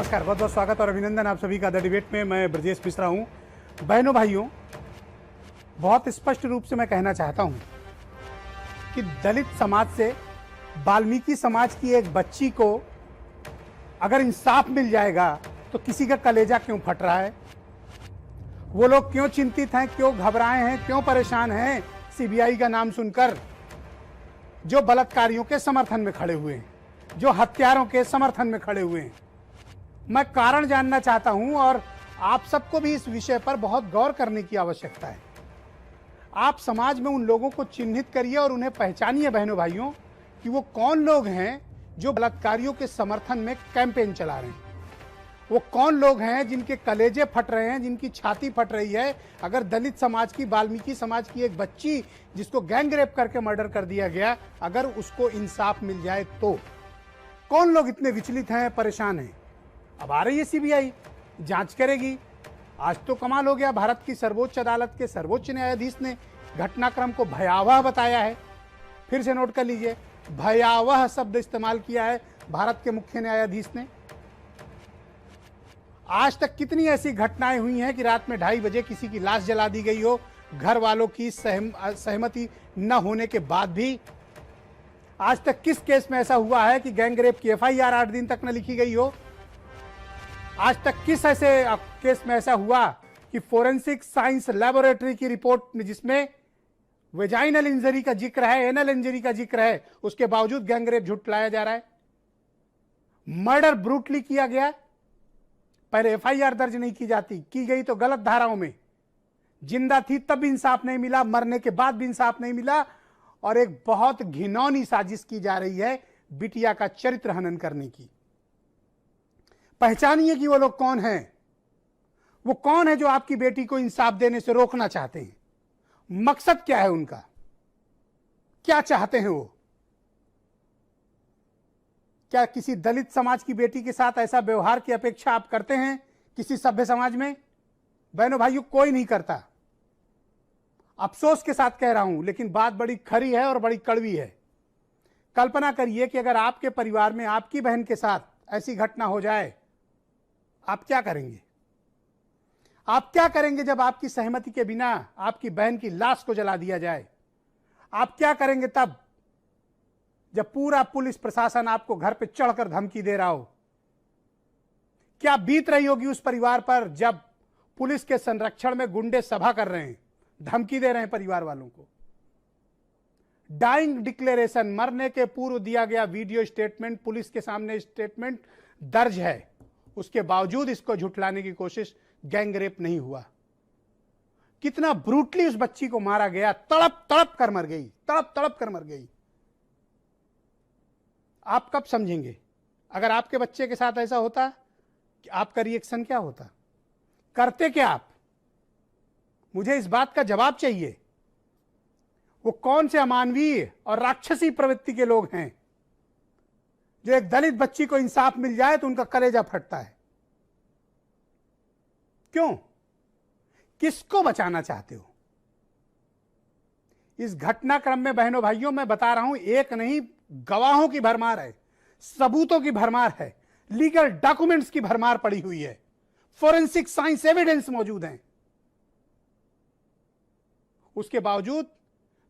नमस्कार, बहुत बहुत स्वागत और अभिनंदन आप सभी का द डिबेट में। मैं ब्रजेश मिश्रा हूं। बहनों भाइयों, बहुत स्पष्ट रूप से मैं कहना चाहता हूं कि दलित समाज से वाल्मीकि समाज की एक बच्ची को अगर इंसाफ मिल जाएगा तो किसी का कलेजा क्यों फट रहा है? वो लोग क्यों चिंतित हैं, क्यों घबराए हैं, क्यों परेशान हैं सीबीआई का नाम सुनकर? जो बलात्कारियों के समर्थन में खड़े हुए हैं, जो हत्यारों के समर्थन में खड़े हुए हैं। मैं कारण जानना चाहता हूं और आप सबको भी इस विषय पर बहुत गौर करने की आवश्यकता है। आप समाज में उन लोगों को चिन्हित करिए और उन्हें पहचानिए बहनों भाइयों कि वो कौन लोग हैं जो बलात्कारियों के समर्थन में कैंपेन चला रहे हैं। वो कौन लोग हैं जिनके कलेजे फट रहे हैं, जिनकी छाती फट रही है अगर दलित समाज की, वाल्मीकि समाज की एक बच्ची जिसको गैंग रेप करके मर्डर कर दिया गया, अगर उसको इंसाफ मिल जाए तो कौन लोग इतने विचलित हैं, परेशान हैं। अब आ रही है सीबीआई, जांच करेगी। आज तो कमाल हो गया, भारत की सर्वोच्च अदालत के सर्वोच्च न्यायाधीश ने घटनाक्रम को भयावह बताया है। फिर से नोट कर लीजिए, भयावह शब्द इस्तेमाल किया है भारत के मुख्य न्यायाधीश ने। आज तक कितनी ऐसी घटनाएं हुई हैं कि रात में 2:30 बजे किसी की लाश जला दी गई हो, घर वालों की सहमति न होने के बाद भी। आज तक किस केस में ऐसा हुआ है कि गैंग रेप की एफआईआर 8 दिन तक न लिखी गई हो? आज तक किस ऐसे केस में ऐसा हुआ कि फोरेंसिक साइंस लैबोरेटरी की रिपोर्ट में जिसमें वेजाइनल इंजरी का जिक्र है, एनल इंजरी का जिक्र है, उसके बावजूद गैंग रेप झुटलाया जा रहा है? मर्डर ब्रूटली किया गया, पहले एफआईआर दर्ज नहीं की जाती, की गई तो गलत धाराओं में। जिंदा थी तब भी इंसाफ नहीं मिला, मरने के बाद भी इंसाफ नहीं मिला। और एक बहुत घिनौनी साजिश की जा रही है बिटिया का चरित्र हनन करने की। पहचानिए कि वो लोग कौन हैं। वो कौन है जो आपकी बेटी को इंसाफ देने से रोकना चाहते हैं? मकसद क्या है उनका? क्या चाहते हैं वो? क्या किसी दलित समाज की बेटी के साथ ऐसा व्यवहार की अपेक्षा आप करते हैं किसी सभ्य समाज में? बहनों भाइयों, कोई नहीं करता। अफसोस के साथ कह रहा हूं, लेकिन बात बड़ी खरी है और बड़ी कड़वी है। कल्पना करिए कि अगर आपके परिवार में आपकी बहन के साथ ऐसी घटना हो जाए, आप क्या करेंगे? आप क्या करेंगे जब आपकी सहमति के बिना आपकी बहन की लाश को जला दिया जाए? आप क्या करेंगे तब जब पूरा पुलिस प्रशासन आपको घर पे चढ़कर धमकी दे रहा हो? क्या बीत रही होगी उस परिवार पर जब पुलिस के संरक्षण में गुंडे सभा कर रहे हैं, धमकी दे रहे हैं परिवार वालों को? डाइंग डिक्लेरेशन, मरने के पूर्व दिया गया वीडियो स्टेटमेंट, पुलिस के सामने स्टेटमेंट दर्ज है, उसके बावजूद इसको झुठलाने की कोशिश। गैंग रेप नहीं हुआ। कितना ब्रूटली उस बच्ची को मारा गया, तड़प तड़प कर मर गई, तड़प तड़प कर मर गई। आप कब समझेंगे? अगर आपके बच्चे के साथ ऐसा होता कि आपका रिएक्शन क्या होता? करते क्या आप? मुझे इस बात का जवाब चाहिए। वो कौन से अमानवीय और राक्षसी प्रवृत्ति के लोग हैं जो एक दलित बच्ची को इंसाफ मिल जाए तो उनका कलेजा फटता है? क्यों? किसको बचाना चाहते हो? इस घटनाक्रम में बहनों भाइयों, मैं बता रहा हूं, एक नहीं, गवाहों की भरमार है, सबूतों की भरमार है, लीगल डॉक्यूमेंट्स की भरमार पड़ी हुई है, फोरेंसिक साइंस एविडेंस मौजूद हैं। उसके बावजूद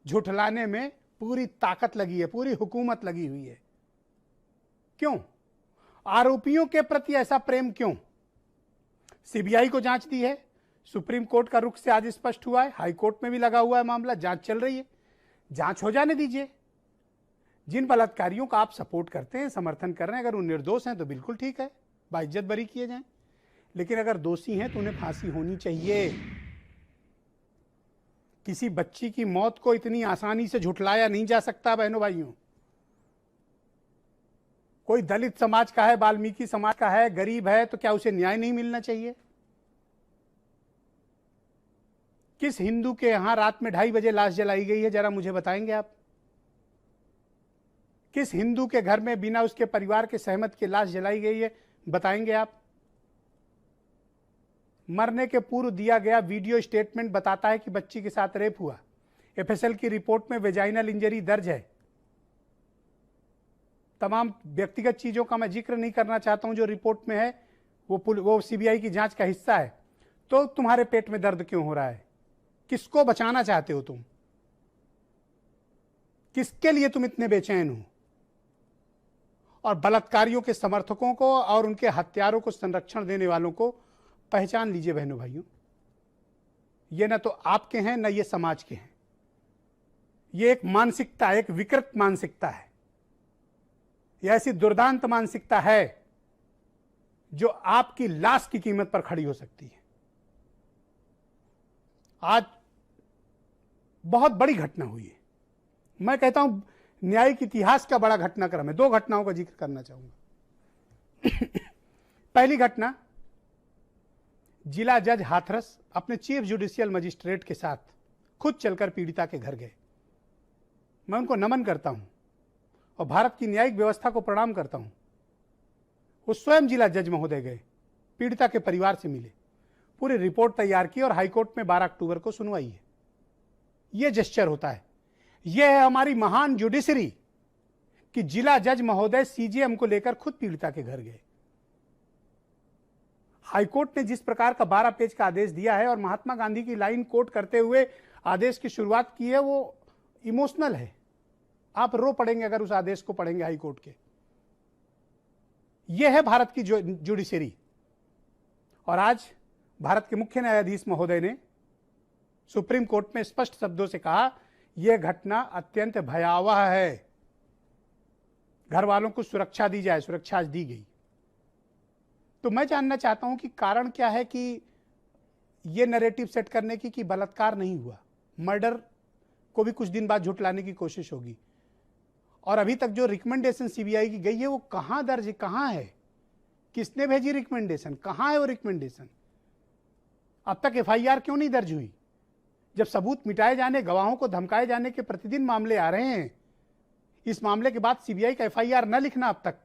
झुठलाने में पूरी ताकत लगी है, पूरी हुकूमत लगी हुई है। क्यों? आरोपियों के प्रति ऐसा प्रेम क्यों? सीबीआई को जांच दी है, सुप्रीम कोर्ट का रुख से आज स्पष्ट हुआ है, हाई कोर्ट में भी लगा हुआ है मामला, जांच चल रही है, जांच हो जाने दीजिए। जिन बलात्कारियों का आप सपोर्ट करते हैं, समर्थन कर रहे हैं, अगर वो निर्दोष हैं तो बिल्कुल ठीक है, बाइज्जत बरी किए जाएं। लेकिन अगर दोषी हैं तो उन्हें फांसी होनी चाहिए। किसी बच्ची की मौत को इतनी आसानी से झुठलाया नहीं जा सकता बहनों भाइयों। कोई दलित समाज का है, वाल्मीकि समाज का है, गरीब है, तो क्या उसे न्याय नहीं मिलना चाहिए? किस हिंदू के यहां रात में 2:30 बजे लाश जलाई गई है, जरा मुझे बताएंगे आप? किस हिंदू के घर में बिना उसके परिवार के सहमत के लाश जलाई गई है, बताएंगे आप? मरने के पूर्व दिया गया वीडियो स्टेटमेंट बताता है कि बच्ची के साथ रेप हुआ। एफएसएल की रिपोर्ट में वेजाइनल इंजरी दर्ज है। तमाम व्यक्तिगत चीजों का मैं जिक्र नहीं करना चाहता हूं जो रिपोर्ट में है, वो सीबीआई की जांच का हिस्सा है, तो तुम्हारे पेट में दर्द क्यों हो रहा है? किसको बचाना चाहते हो तुम? किसके लिए तुम इतने बेचैन हो? और बलात्कारियों के समर्थकों को और उनके हत्यारों को संरक्षण देने वालों को पहचान लीजिए बहनों भाइयों। ये ना तो आपके हैं ना ये समाज के हैं। ये एक मानसिकता, एक विकृत मानसिकता है। यह ऐसी दुर्दांत मानसिकता है जो आपकी लाश की कीमत पर खड़ी हो सकती है। आज बहुत बड़ी घटना हुई है। मैं कहता हूं न्यायिक इतिहास का बड़ा घटनाक्रम है। 2 घटनाओं का जिक्र करना चाहूंगा। पहली घटना, जिला जज हाथरस अपने चीफ जुडिशियल मजिस्ट्रेट के साथ खुद चलकर पीड़िता के घर गए। मैं उनको नमन करता हूं और भारत की न्यायिक व्यवस्था को प्रणाम करता हूं। वो स्वयं जिला जज महोदय गए, पीड़िता के परिवार से मिले, पूरी रिपोर्ट तैयार की और हाईकोर्ट में 12 अक्टूबर को सुनवाई है। यह जेस्चर होता है। यह है हमारी महान जुडिशरी कि जिला जज महोदय सीजेएम को लेकर खुद पीड़िता के घर गए। हाईकोर्ट ने जिस प्रकार का 12 पेज का आदेश दिया है और महात्मा गांधी की लाइन कोट करते हुए आदेश की शुरुआत की है, वो इमोशनल है। आप रो पड़ेंगे अगर उस आदेश को पढ़ेंगे हाईकोर्ट के। यह है भारत की जुडिशरी। और आज भारत के मुख्य न्यायाधीश महोदय ने सुप्रीम कोर्ट में स्पष्ट शब्दों से कहा, यह घटना अत्यंत भयावह है, घर वालों को सुरक्षा दी जाए। सुरक्षा आज दी गई। तो मैं जानना चाहता हूं कि कारण क्या है कि यह नैरेटिव सेट करने की कि बलात्कार नहीं हुआ। मर्डर को भी कुछ दिन बाद झुटलाने की कोशिश होगी। और अभी तक जो रिकमेंडेशन सीबीआई की गई है वो कहां दर्ज, कहां है, किसने भेजी रिकमेंडेशन, कहां है वो रिकमेंडेशन? अब तक एफआईआर क्यों नहीं दर्ज हुई? जब सबूत मिटाए जाने, गवाहों को धमकाए जाने के प्रतिदिन मामले आ रहे हैं, इस मामले के बाद सीबीआई का एफआईआर न लिखना, अब तक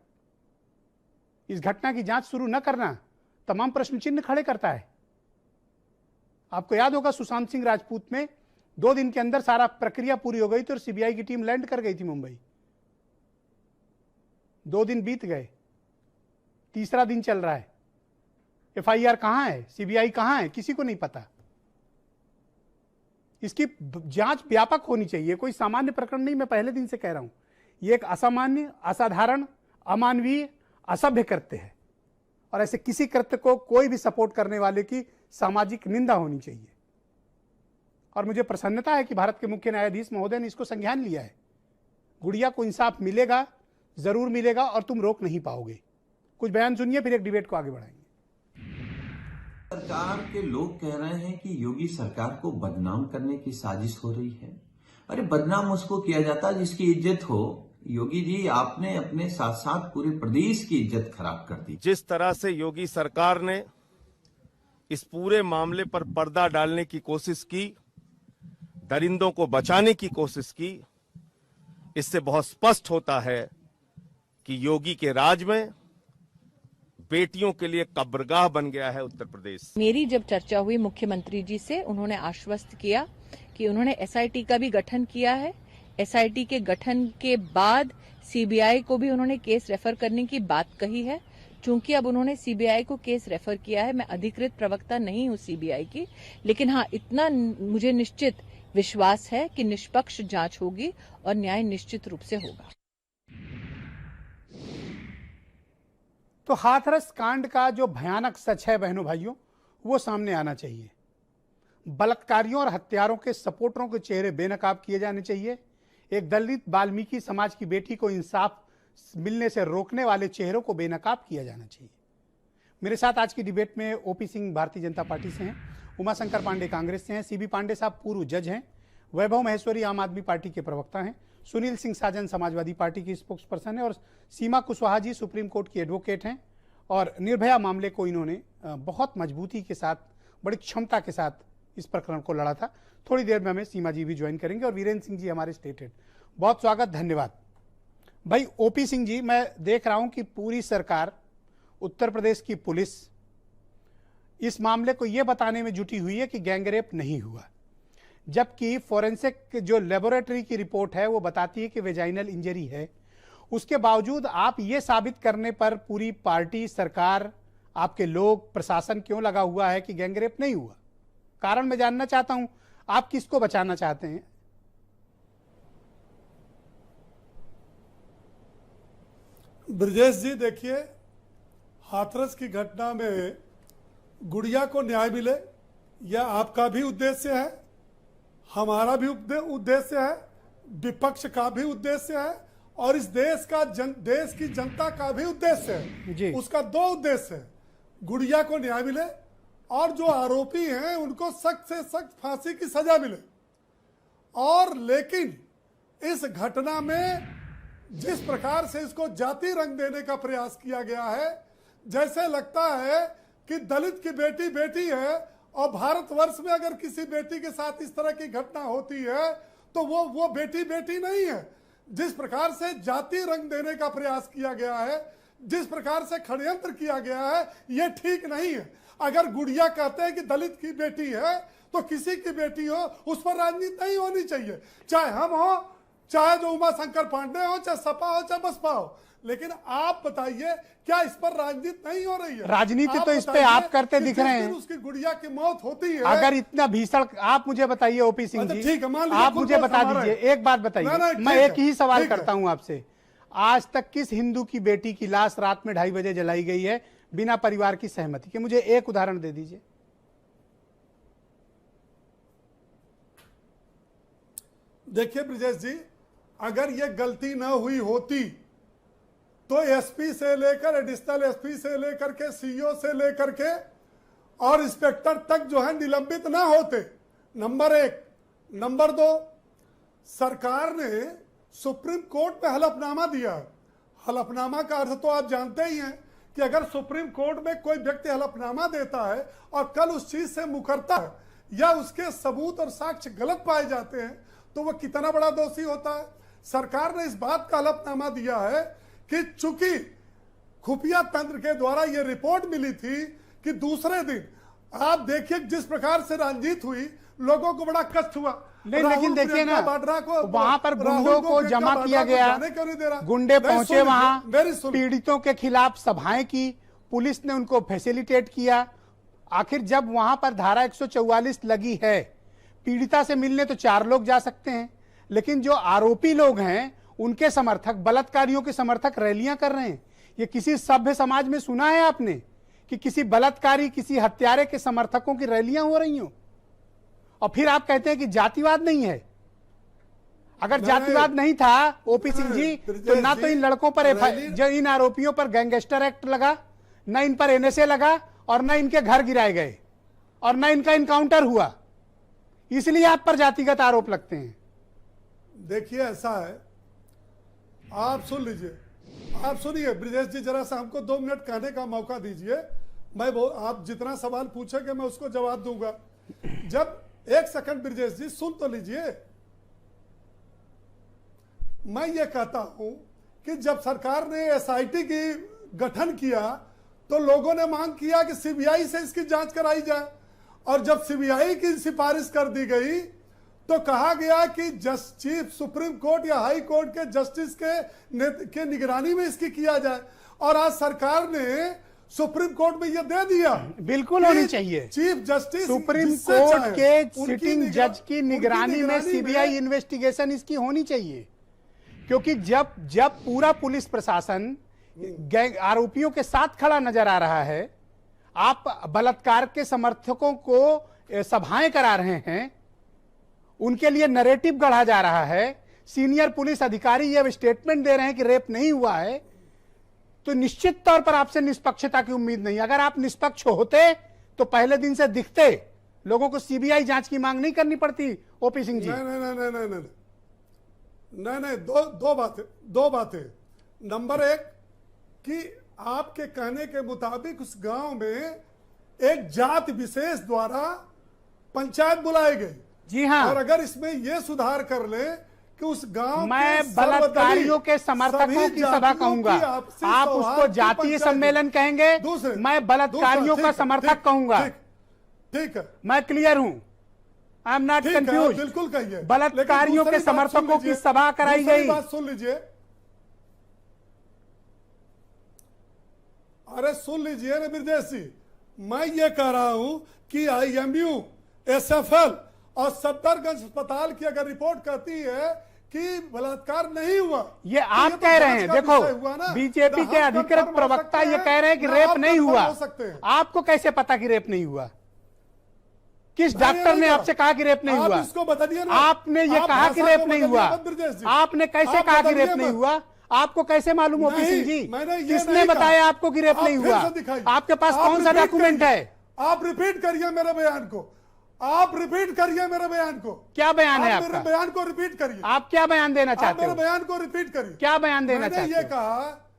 इस घटना की जांच शुरू न करना, तमाम प्रश्न चिन्ह खड़े करता है। आपको याद होगा सुशांत सिंह राजपूत में 2 दिन के अंदर सारा प्रक्रिया पूरी हो गई थी और सीबीआई की टीम लैंड कर गई थी मुंबई। 2 दिन बीत गए, तीसरा दिन चल रहा है। एफआईआर कहां है, सीबीआई कहां है, किसी को नहीं पता। इसकी जांच व्यापक होनी चाहिए, कोई सामान्य प्रकरण नहीं। मैं पहले दिन से कह रहा हूं, यह एक असामान्य, असाधारण, अमानवीय, असभ्य कृत्य है और ऐसे किसी कृत्य को कोई भी सपोर्ट करने वाले की सामाजिक निंदा होनी चाहिए। और मुझे प्रसन्नता है कि भारत के मुख्य न्यायाधीश महोदय ने इसको संज्ञान लिया है। गुड़िया को इंसाफ मिलेगा, जरूर मिलेगा और तुम रोक नहीं पाओगे। कुछ बयान सुनिए, फिर एक डिबेट को आगे बढ़ाएंगे। सरकार के लोग कह रहे हैं कि योगी सरकार को बदनाम करने की साजिश हो रही है। अरे बदनाम उसको किया जाता जिसकी इज्जत हो। योगी जी, आपने अपने साथ साथ पूरे प्रदेश की इज्जत खराब कर दी। जिस तरह से योगी सरकार ने इस पूरे मामले पर पर्दा डालने की कोशिश की, दरिंदों को बचाने की कोशिश की, इससे बहुत स्पष्ट होता है कि योगी के राज में बेटियों के लिए कब्रगाह बन गया है उत्तर प्रदेश। मेरी जब चर्चा हुई मुख्यमंत्री जी से, उन्होंने आश्वस्त किया कि उन्होंने एसआईटी का भी गठन किया है। एसआईटी के गठन के बाद सीबीआई को भी उन्होंने केस रेफर करने की बात कही है। चूंकि अब उन्होंने सीबीआई को केस रेफर किया है, मैं अधिकृत प्रवक्ता नहीं हूं सीबीआई की, लेकिन हाँ, इतना मुझे निश्चित विश्वास है कि निष्पक्ष जांच होगी और न्याय निश्चित रूप से होगा। तो हाथरस कांड का जो भयानक सच है बहनों भाइयों, वो सामने आना चाहिए। बलात्कारियों और हत्यारों के सपोर्टरों के चेहरे बेनकाब किए जाने चाहिए। एक दलित वाल्मीकि समाज की बेटी को इंसाफ मिलने से रोकने वाले चेहरों को बेनकाब किया जाना चाहिए। मेरे साथ आज की डिबेट में ओपी सिंह भारतीय जनता पार्टी से हैं, उमाशंकर पांडे कांग्रेस से हैं, सीबी पांडे साहब पूर्व जज हैं, वैभव महेश्वरी आम आदमी पार्टी के प्रवक्ता हैं, सुनील सिंह साजन समाजवादी पार्टी की स्पोक्स पर्सन है और सीमा कुशवाहा जी सुप्रीम कोर्ट की एडवोकेट हैं और निर्भया मामले को इन्होंने बहुत मजबूती के साथ, बड़ी क्षमता के साथ इस प्रकरण को लड़ा था। थोड़ी देर में हमें सीमा जी भी ज्वाइन करेंगे और वीरेंद्र सिंह जी हमारे स्टेट हेड। बहुत स्वागत, धन्यवाद भाई। ओपी सिंह जी, मैं देख रहा हूं कि पूरी सरकार, उत्तर प्रदेश की पुलिस इस मामले को यह बताने में जुटी हुई है कि गैंगरेप नहीं हुआ, जबकि फोरेंसिक जो लेबोरेटरी की रिपोर्ट है वो बताती है कि वेजाइनल इंजरी है। उसके बावजूद आप ये साबित करने पर पूरी पार्टी, सरकार आपके लोग, प्रशासन क्यों लगा हुआ है कि गैंगरेप नहीं हुआ? कारण मैं जानना चाहता हूं, आप किसको बचाना चाहते हैं? ब्रजेश जी देखिए, हाथरस की घटना में गुड़िया को न्याय मिले, यह आपका भी उद्देश्य है, हमारा भी उद्देश्य है, विपक्ष का भी उद्देश्य है और इस देश की जनता का भी उद्देश्य जी। है। उसका दो उद्देश्य है, गुड़िया को न्याय मिले और जो आरोपी हैं उनको सख्त से सख्त फांसी की सजा मिले। और लेकिन इस घटना में जिस प्रकार से इसको जाति रंग देने का प्रयास किया गया है, जैसे लगता है कि दलित की बेटी बेटी है और भारतवर्ष में अगर किसी बेटी के साथ इस तरह की घटना होती है तो वो बेटी बेटी नहीं है। जिस प्रकार से जाति रंग देने का प्रयास किया गया है, जिस प्रकार से षड्यंत्र किया गया है, ये ठीक नहीं है। अगर गुड़िया कहते हैं कि दलित की बेटी है तो किसी की बेटी हो उस पर राजनीति नहीं होनी चाहिए, चाहे हम हो, चाहे जो उमा शंकर पांडे हो, चाहे सपा हो, चाहे बसपा हो। लेकिन आप बताइए, क्या इस पर राजनीति नहीं हो रही है? राजनीति तो इस पे आप करते दिख रहे हैं। उसकी गुड़िया की मौत होती है, अगर इतना भीषण, आप मुझे बताइए ओपी सिंह जी, ठीक है, मान लीजिए आप खुद मुझे को बता संभाला दीजिए, है। एक बात बताइए, नहीं, मैं ठीक एक है, ही सवाल ठीक है। करता हूं आपसे, आज तक किस हिंदू की बेटी की लाश रात में 2:30 बजे जलाई गई है बिना परिवार की सहमति के? मुझे एक उदाहरण दे दीजिए। देखिए ब्रजेश जी, अगर ये गलती न हुई होती तो एसपी से लेकर, एडिशनल एसपी से लेकर के, सीईओ से लेकर के और इंस्पेक्टर तक जो है निलंबित ना होते, नंबर एक। नंबर दो, सरकार ने सुप्रीम कोर्ट में हलफनामा दिया। हलफनामा का अर्थ तो आप जानते ही हैं कि अगर सुप्रीम कोर्ट में कोई व्यक्ति हलफनामा देता है और कल उस चीज से मुकरता है या उसके सबूत और साक्ष्य गलत पाए जाते हैं तो वह कितना बड़ा दोषी होता है। सरकार ने इस बात का हलफनामा दिया है कि चूंकि खुफिया तंत्र के द्वारा यह रिपोर्ट मिली थी कि दूसरे दिन आप देखिए जिस प्रकार से रंजित हुई, लोगों को बड़ा कष्ट हुआ। नहीं, लेकिन देखिए ना, वहां पर गुंडों को जमा किया गया, गुंडे पहुंचे वहां, पीड़ितों के खिलाफ सभाएं की, पुलिस ने उनको फैसिलिटेट किया। आखिर जब वहां पर धारा 144 लगी है, पीड़िता से मिलने तो 4 लोग जा सकते हैं, लेकिन जो आरोपी लोग हैं उनके समर्थक, बलात्कारियों के समर्थक रैलियां कर रहे हैं। ये किसी सभ्य समाज में सुना है आपने कि किसी बलात्कारी, किसी हत्यारे के समर्थकों की रैलियां हो रही हो? और फिर आप कहते हैं कि जातिवाद नहीं है। अगर जातिवाद नहीं था ओपी सिंह जी, तो ना तो इन लड़कों पर जो इन आरोपियों पर गैंगस्टर एक्ट लगा, ना इन पर एनएसए लगा, और ना इनके घर गिराए गए, और ना इनका इनकाउंटर हुआ। इसलिए आप पर जातिगत आरोप लगते हैं। देखिए ऐसा है, आप सुन लीजिए, आप सुनिए ब्रजेश जी, जरा सा हमको 2 मिनट कहने का मौका दीजिए। आप जितना सवाल पूछेंगे मैं उसको जवाब दूंगा। जब 1 सेकंड ब्रजेश जी सुन तो लीजिए। मैं ये कहता हूं कि जब सरकार ने एसआईटी की गठन किया तो लोगों ने मांग किया कि सीबीआई से इसकी जांच कराई जाए, और जब सीबीआई की सिफारिश कर दी गई तो कहा गया कि चीफ सुप्रीम कोर्ट या हाई कोर्ट के जस्टिस के निगरानी में इसकी किया जाए। और आज सरकार ने सुप्रीम कोर्ट में यह दे दिया। बिल्कुल होनी चाहिए। चीफ जस्टिस सुप्रीम कोर्ट के सिटिंग जज की निगरानी में सीबीआई इन्वेस्टिगेशन इसकी होनी चाहिए, क्योंकि जब पूरा पुलिस प्रशासन आरोपियों के साथ खड़ा नजर आ रहा है, आप बलात्कार के समर्थकों को सभाएं करा रहे हैं, उनके लिए नैरेटिव गढ़ा जा रहा है, सीनियर पुलिस अधिकारी ये स्टेटमेंट दे रहे हैं कि रेप नहीं हुआ है, तो निश्चित तौर पर आपसे निष्पक्षता की उम्मीद नहीं। अगर आप निष्पक्ष होते तो पहले दिन से दिखते, लोगों को सीबीआई जांच की मांग नहीं करनी पड़ती। ओपी सिंह जी, नहीं, दो बातें। नंबर 1 कि आपके कहने के मुताबिक उस गांव में एक जाति विशेष द्वारा पंचायत बुलाई गई। जी हाँ, और अगर इसमें यह सुधार कर ले कि उस गांव मैं बलात्कारियों के समर्थकों की सभा कहूंगा, आप उसको जातीय सम्मेलन कहेंगे, मैं बलात्कारियों का समर्थक कहूंगा। ठीक है, मैं क्लियर हूं, आई एम नॉट कंफ्यूज। बिल्कुल कहिए। बलात्कारियों के समर्थकों की सभा कराई गई। बात सुन लीजिए, अरे सुन लीजिए ना ब्रजेश जी, मैं ये कह रहा हूं कि IMU, SFL और सफदरगंज अस्पताल की अगर रिपोर्ट कहती है कि बलात्कार नहीं हुआ, ये तो आप तो कह रहे जांच हैं। का देखो, विषय हुआ ना। बीजेपी ना के हम अधिकृत confirm हो प्रवक्ता सकते ये हैं, कह रहे हैं कि ना रेप आप नहीं confirm हुआ। हो सकते हैं। आपको कैसे पता कि रेप नहीं हुआ? किस मैंने डॉक्टर नहीं ने कहा। आपसे कहा कि रेप नहीं आप हुआ? इसको बता दिए ना। आपने ये आप कहा कि भाषा रेप को नहीं बदलिए हुआ। मत ब्रजेश जी। आपने कैसे आप कहा कि बदलिए रेप नहीं मत। हुआ? आपको कैसे मालूम ओपी नहीं, सिंह जी? मैंने ये किसने नहीं बताया कहा। आपको कि रेप आप नहीं फिर हुआ? से दिखाइए। आपके पास आप कौन सा रिपीट डॉक्यूमेंट करिए। है? आप रिपीट करिए मेरे बयान को, आप रिपीट करिए मेरे बयान को। क्या बयान है आप मेरे आपका? बयान को रिपीट करिए। आप क्या बयान देना आप चाहते मेरे हो? बयान को रिपीट करिए। क्या बयान देना मैंने चाहते ये हो? कहा,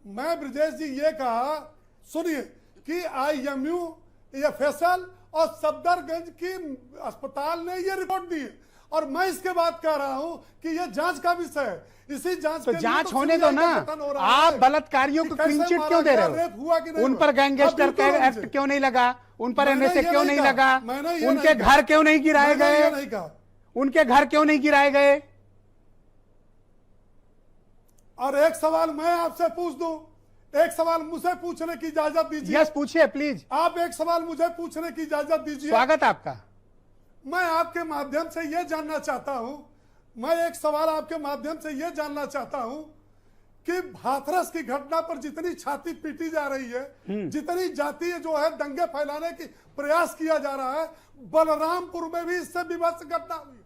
मैं ब्रजेश जी ये कहा, सुनिए, कि IMU, FSL और सफदरगंज की अस्पताल ने ये रिपोर्ट दी है और मैं इसके बाद कह रहा हूं कि ये जांच का विषय है। इसी जांच तो के लिए जांच तो होने CBI दो का ना। गठन हो रहा आप है। बलात्कारियों को कि कैसे क्लीन चिट मारा क्यों दे गया, रहे रेप हो? हुआ कि नहीं उन हुआ? पर गैंगस्टर अब बिल्कुल एक्ट मुझे- क्यों नहीं लगा? उन पर मैंने NSA ये क्यों नहीं नहीं कहा। लगा? मैंने ये उनके नहीं कहा। घर क्यों नहीं गिराए मैंने ये गए? नहीं कहा। उनके घर क्यों नहीं गिराए गए? और एक सवाल मैं आपसे पूछ दूं, एक सवाल मुझे पूछने की इजाजत दीजिए। यस, पूछिए प्लीज। आप एक सवाल मुझे पूछने की इजाजत दीजिए। स्वागत आपका। मैं आपके माध्यम से यह जानना चाहता हूं, मैं एक सवाल आपके माध्यम से यह जानना चाहता हूं कि हाथरस की घटना पर जितनी छाती पीटी जा रही है, जितनी जातीय जो है दंगे फैलाने की प्रयास किया जा रहा है, बलरामपुर में भी इससे विभत्स घटना हुई।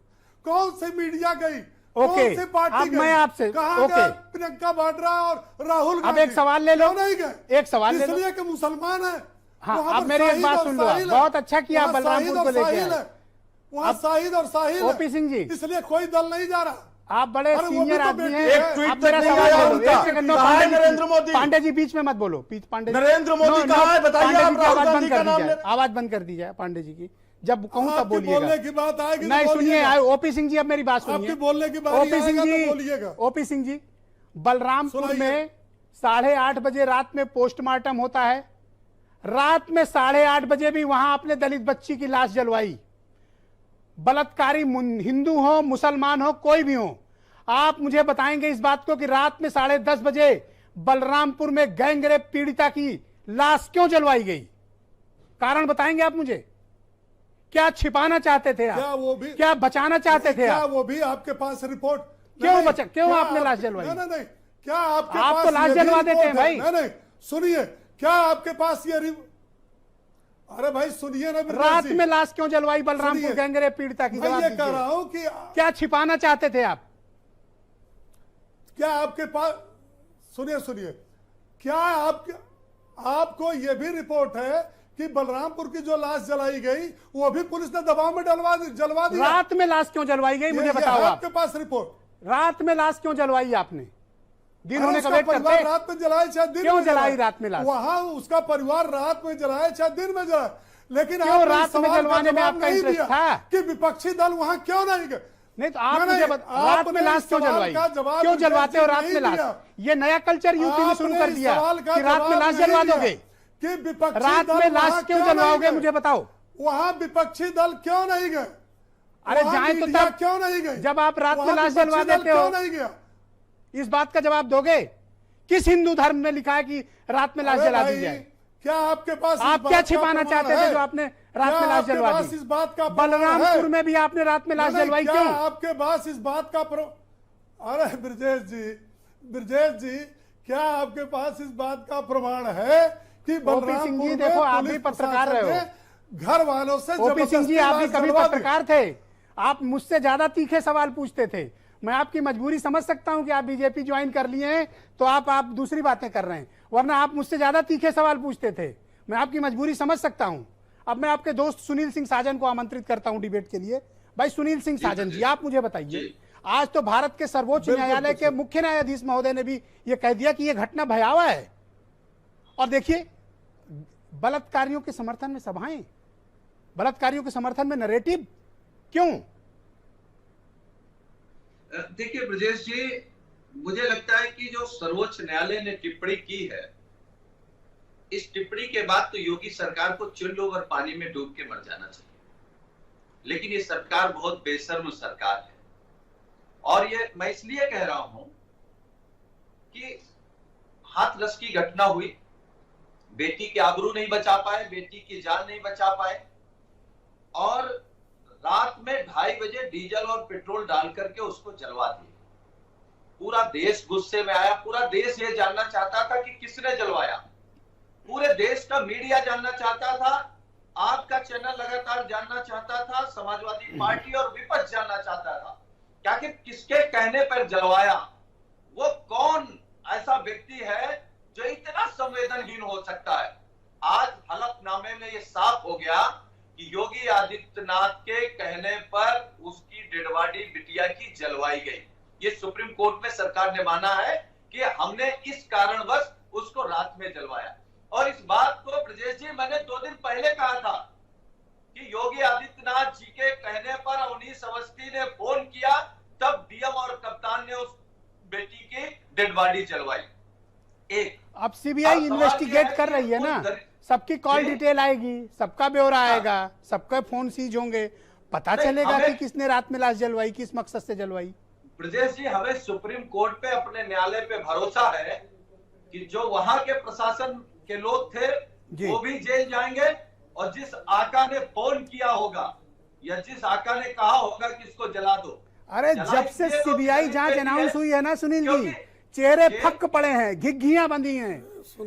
कौन सी मीडिया गई? ओके, कौन सी पार्टी अब गई? मैं आपसे- कहाँ ओके। गए प्रियंका वाड्रा और राहुल अब गांधी? एक सवाल ले लो। क्यों नहीं गए? एक सवाल ले लो। इसलिए कि मुसलमान है। हाँ, वहाँ अब पर मेरी एक शाहिद बात और सुन लो। साहिल है। बहुत अच्छा किया वहाँ बलरामपुर शाहिद को और लेके साहिल आए। है। वहाँ शाहिद और साहिल ओपी सिंह जी। इसलिए कोई दल नहीं जा रहा। आप बड़े अरे वो भी सीनियर तो आदमी बेटी हैं। है। एक ट्वीट आप मेरा तक नहीं सवाल आया ले लो। उनका। एक सेकंड, कहा है नरेंद्र मोदी। पांडे जी बीच में मत बोलो। पांडे जी, नरेंद्र मोदी नो, कहा है, नो, बताइए पांडे आप जी की राहुल आवाज गांधी बंद का कर नाम दीजिए। ले- आवाज बंद कर दीजिए पांडे जी की। जब कहूं तब आपकी बोलिएगा। बोलने की बात आएगी तो नहीं, सुनिए बोलिएगा। ओपी सिंह जी, अब मेरी बात सुनिए। आपकी बोलने की बारी ओपी आएगा सिंह तो जी, बोलिएगा। ओपी सिंह जी, बलरामपुर सुनाइए। में 8:30 बजे रात में पोस्टमार्टम होता है। रात में 8:30 बजे भी वहां आपने दलित बच्ची की लाश जलवाई। बलात्कारी हिंदू हो, मुसलमान हो, कोई भी हो, आप मुझे बताएंगे इस बात को कि रात में 10:30 बजे बलरामपुर में गैंगरेप पीड़िता की लाश क्यों जलवाई गई? कारण बताएंगे आप मुझे? क्या छिपाना चाहते थे क्या आप? वो भी क्या बचाना चाहते थे क्या आप? वो भी आपके पास रिपोर्ट क्यों नहीं, बचा- क्यों क्या आपने आप- लाश जलवाई? नहीं नहीं, क्या आपके आप पास तो लाश ये भी जलवा देते हैं रिपोर्ट है? भाई। नहीं, सुनिए, क्या आपके पास ये अरे भाई सुनिए ना ब्रजेश रात जी। में लाश क्यों जलवाई बलरामपुर सुनिए, गैंगरेप पीड़िता की? मैं जवाब ये कह दीजिए। रहा हूं कि क्या छिपाना चाहते थे आप? क्या आपके पास, सुनिए सुनिए, क्या आपको यह भी रिपोर्ट है कि बलरामपुर की जो लाश जलाई गई वो भी पुलिस ने दबाव में जलवा दिया? रात में लाश क्यों जलवाई गई मुझे ये बताओ है आप। आपके पास रिपोर्ट? रात में लाश क्यों जलवाई आपने? दिन अरे होने का उसका वेट परिवार करते? रात में जलाए चाहे दिन क्यों में जलाई रात में लाश? वहां उसका परिवार रात में जलाए चाहे दिन में जलाए, लेकिन क्यों आपने रात इस में सवाल का जलवाने में जवाब आपका नहीं इंटरेस्ट दिया था? कि विपक्षी दल वहां क्यों नहीं गए। नहीं तो आप नहीं, मुझे नहीं, रात में आपने लाश इस क्यों सवाल जलवाई? का जवाब क्यों ब्रजेश जलवाते हो जी रात नहीं में लाश? दिया। ये नया कल्चर यूपी में शुरू आपने कर इस दिया सवाल का कि रात में जवाब लाश नहीं जलवा दिया दोगे। कि विपक्षी रात दल में वहां लाश क्यों नहीं जलवाओगे गए? मुझे बताओ। वहां विपक्षी दल क्यों नहीं गए? अरे वहां जाए तो मीडिया तब क्यों नहीं गई? जब आप रात में वहां लाश विपक्षी जलवा दल देते हो। क्यों नहीं गया? इस बात का जवाब दोगे? किस हिंदू धर्म में लिखा है कि रात में लाश अरे जला भाई, दी जाए? क्या आपके पास इस आप बात क्या का छिपाना प्रमाण चाहते थे है? जो आपने रात क्या में लाश आपके जलवा पास दी? इस बात का प्रमाण बलरामपुर है? में भी आपने रात में लाश नहीं, जलवाई क्या क्यों? आपके पास इस बात का अरे ब्रजेश जी, क्या आपके पास इस बात का प्रमाण है कि बलरामपुर सिंह जी, में देखो, आप पुलिस भी पत्रकार प्रशासन रहे हो। ने घर वालों से ओपी सिंह जी, आप भी जबरदस्ती कभी लाश जलवा दी। पत्रकार थे। आप मुझसे ज्यादा तीखे सवाल पूछते थे। मैं आपकी मजबूरी समझ सकता हूं कि आप बीजेपी ज्वाइन कर लिए हैं तो आप दूसरी बातें कर रहे हैं, वरना आप मुझसे ज्यादा तीखे सवाल पूछते थे। मैं आपकी मजबूरी समझ सकता हूं। अब मैं आपके दोस्त सुनील सिंह साजन को आमंत्रित करता हूं डिबेट के लिए। भाई सुनील सिंह साजन जी, आप मुझे बताइए, आज तो भारत के सर्वोच्च न्यायालय के मुख्य न्यायाधीश महोदय ने भी यह कह दिया कि यह घटना भयावह है। और देखिए, बलात्कारियों के समर्थन में सभाएं, बलात्कारियों के समर्थन में नैरेटिव क्यों? देखिए ब्रजेश जी, मुझे लगता है कि जो सर्वोच्च न्यायालय ने टिप्पणी की है, इस टिप्पणी के बाद तो योगी सरकार को चुन लो और पानी में डूब के मर जाना चाहिए। लेकिन ये सरकार बहुत बेशर्म सरकार है। और ये मैं इसलिए कह रहा हूं कि हाथरस की घटना हुई, बेटी के आबरू नहीं बचा पाए, बेटी की जान नहीं बचा पाए, और रात में 2:30 बजे डीजल और पेट्रोल डाल करके उसको जलवा दिया। पूरा देश गुस्से में आया, पूरा देश ये जानना चाहता था कि किसने जलवाया, पूरे देश का मीडिया जानना चाहता था, आपका चैनल लगातार जानना चाहता था, समाजवादी पार्टी और विपक्ष जानना चाहता था कि आखिर किसके कहने पर जलवाया, वो कौन ऐसा व्यक्ति है जो इतना संवेदनहीन हो सकता है। आज हलफनामे में ये साफ हो गया कि योगी आदित्यनाथ के कहने पर उसकी डेड बॉडी बिटिया की जलवाई गई। ये सुप्रीम कोर्ट में सरकार ने माना है कि हमने इस कारणवश उसको रात में जलवाया। और इस बात को ब्रजेश जी मैंने 2 दिन पहले कहा था कि योगी आदित्यनाथ जी के कहने पर अवनीश अवस्थी ने फोन किया, तब डीएम और कप्तान ने उस बेटी की डेड बॉडी जलवाई। एक अब सीबीआई इन्वेस्टिगेट कर रही है ना, सबकी कॉल डिटेल आएगी, सबका ब्यौरा आएगा, सबके फोन सीज होंगे, पता चलेगा कि किसने रात में लाश जलवाई, किस मकसद से जलवाई। ब्रजेश जी, हमें सुप्रीम कोर्ट पे, अपने न्यायालय पे भरोसा है कि जो वहां के प्रशासन के लोग थे वो भी जेल जाएंगे, और जिस आका ने फोन किया होगा या जिस आका ने कहा होगा कि इसको जला दो। अरे जब से सीबीआई जांच अनाउंस हुई है ना सुनील जी, चेहरे फक पड़े हैं, घिघियां बंधी हैं,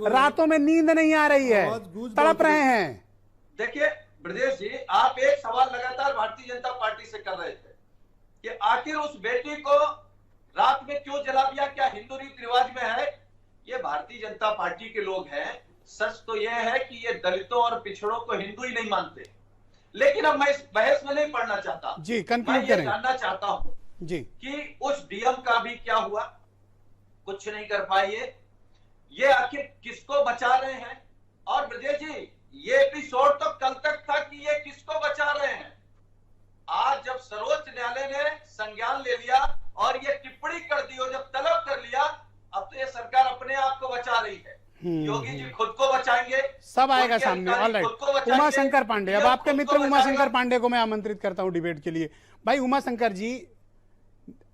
रातों में नींद नहीं आ रही है, तड़प रहे हैं। देखिए ब्रजेश जी, आप एक सवाल लगातार भारतीय जनता पार्टी से कर रहे थे कि आखिर उस बेटी को रात में क्यों जला दिया, क्या हिंदू रीति रिवाज में है? ये भारतीय जनता पार्टी के लोग हैं। सच तो यह है कि ये दलितों और पिछड़ों को हिंदू ही नहीं मानते, लेकिन अब मैं इस बहस में नहीं पढ़ना चाहता जी, मैं ये जानना चाहता हूं जी कि उस डीएम का भी क्या हुआ, कुछ नहीं कर पाए ये आखिर किसको बचा रहे हैं? और ब्रजेश जी, ये एपिसोड तो कल तक था कि ये किसको बचा रहे हैं। आज जब सर्वोच्च न्यायालय ने संज्ञान ले लिया और ये टिप्पणी कर दी और जब तलब कर लिया, अब तो ये सरकार अपने आप को बचा रही है। योगी जी खुद को बचाएंगे, सब आएगा सामने। ऑलराइट, उमा शंकर पांडे, अब आपके मित्र उमा शंकर पांडे को मैं आमंत्रित करता हूं डिबेट के लिए। भाई उमा शंकर जी,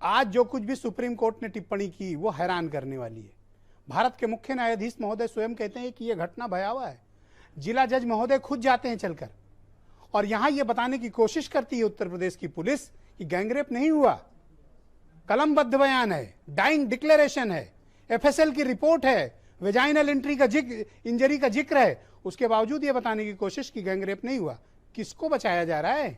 आज जो कुछ भी सुप्रीम कोर्ट ने टिप्पणी की वो हैरान करने वाली है। भारत के मुख्य न्यायाधीश महोदय स्वयं कहते हैं कि यह घटना भयावह है। जिला जज महोदय खुद जाते हैं चलकर, और यहां यह बताने की कोशिश करती है उत्तर प्रदेश की पुलिस कि गैंगरेप नहीं हुआ। कलमबद्ध बयान है, डाइंग डिक्लेरेशन है, एफएसएल की रिपोर्ट है, वेजाइनल इंजरी का जिक्र है, उसके बावजूद यह बताने की कोशिश कि गैंगरेप नहीं हुआ। किसको बचाया जा रहा है?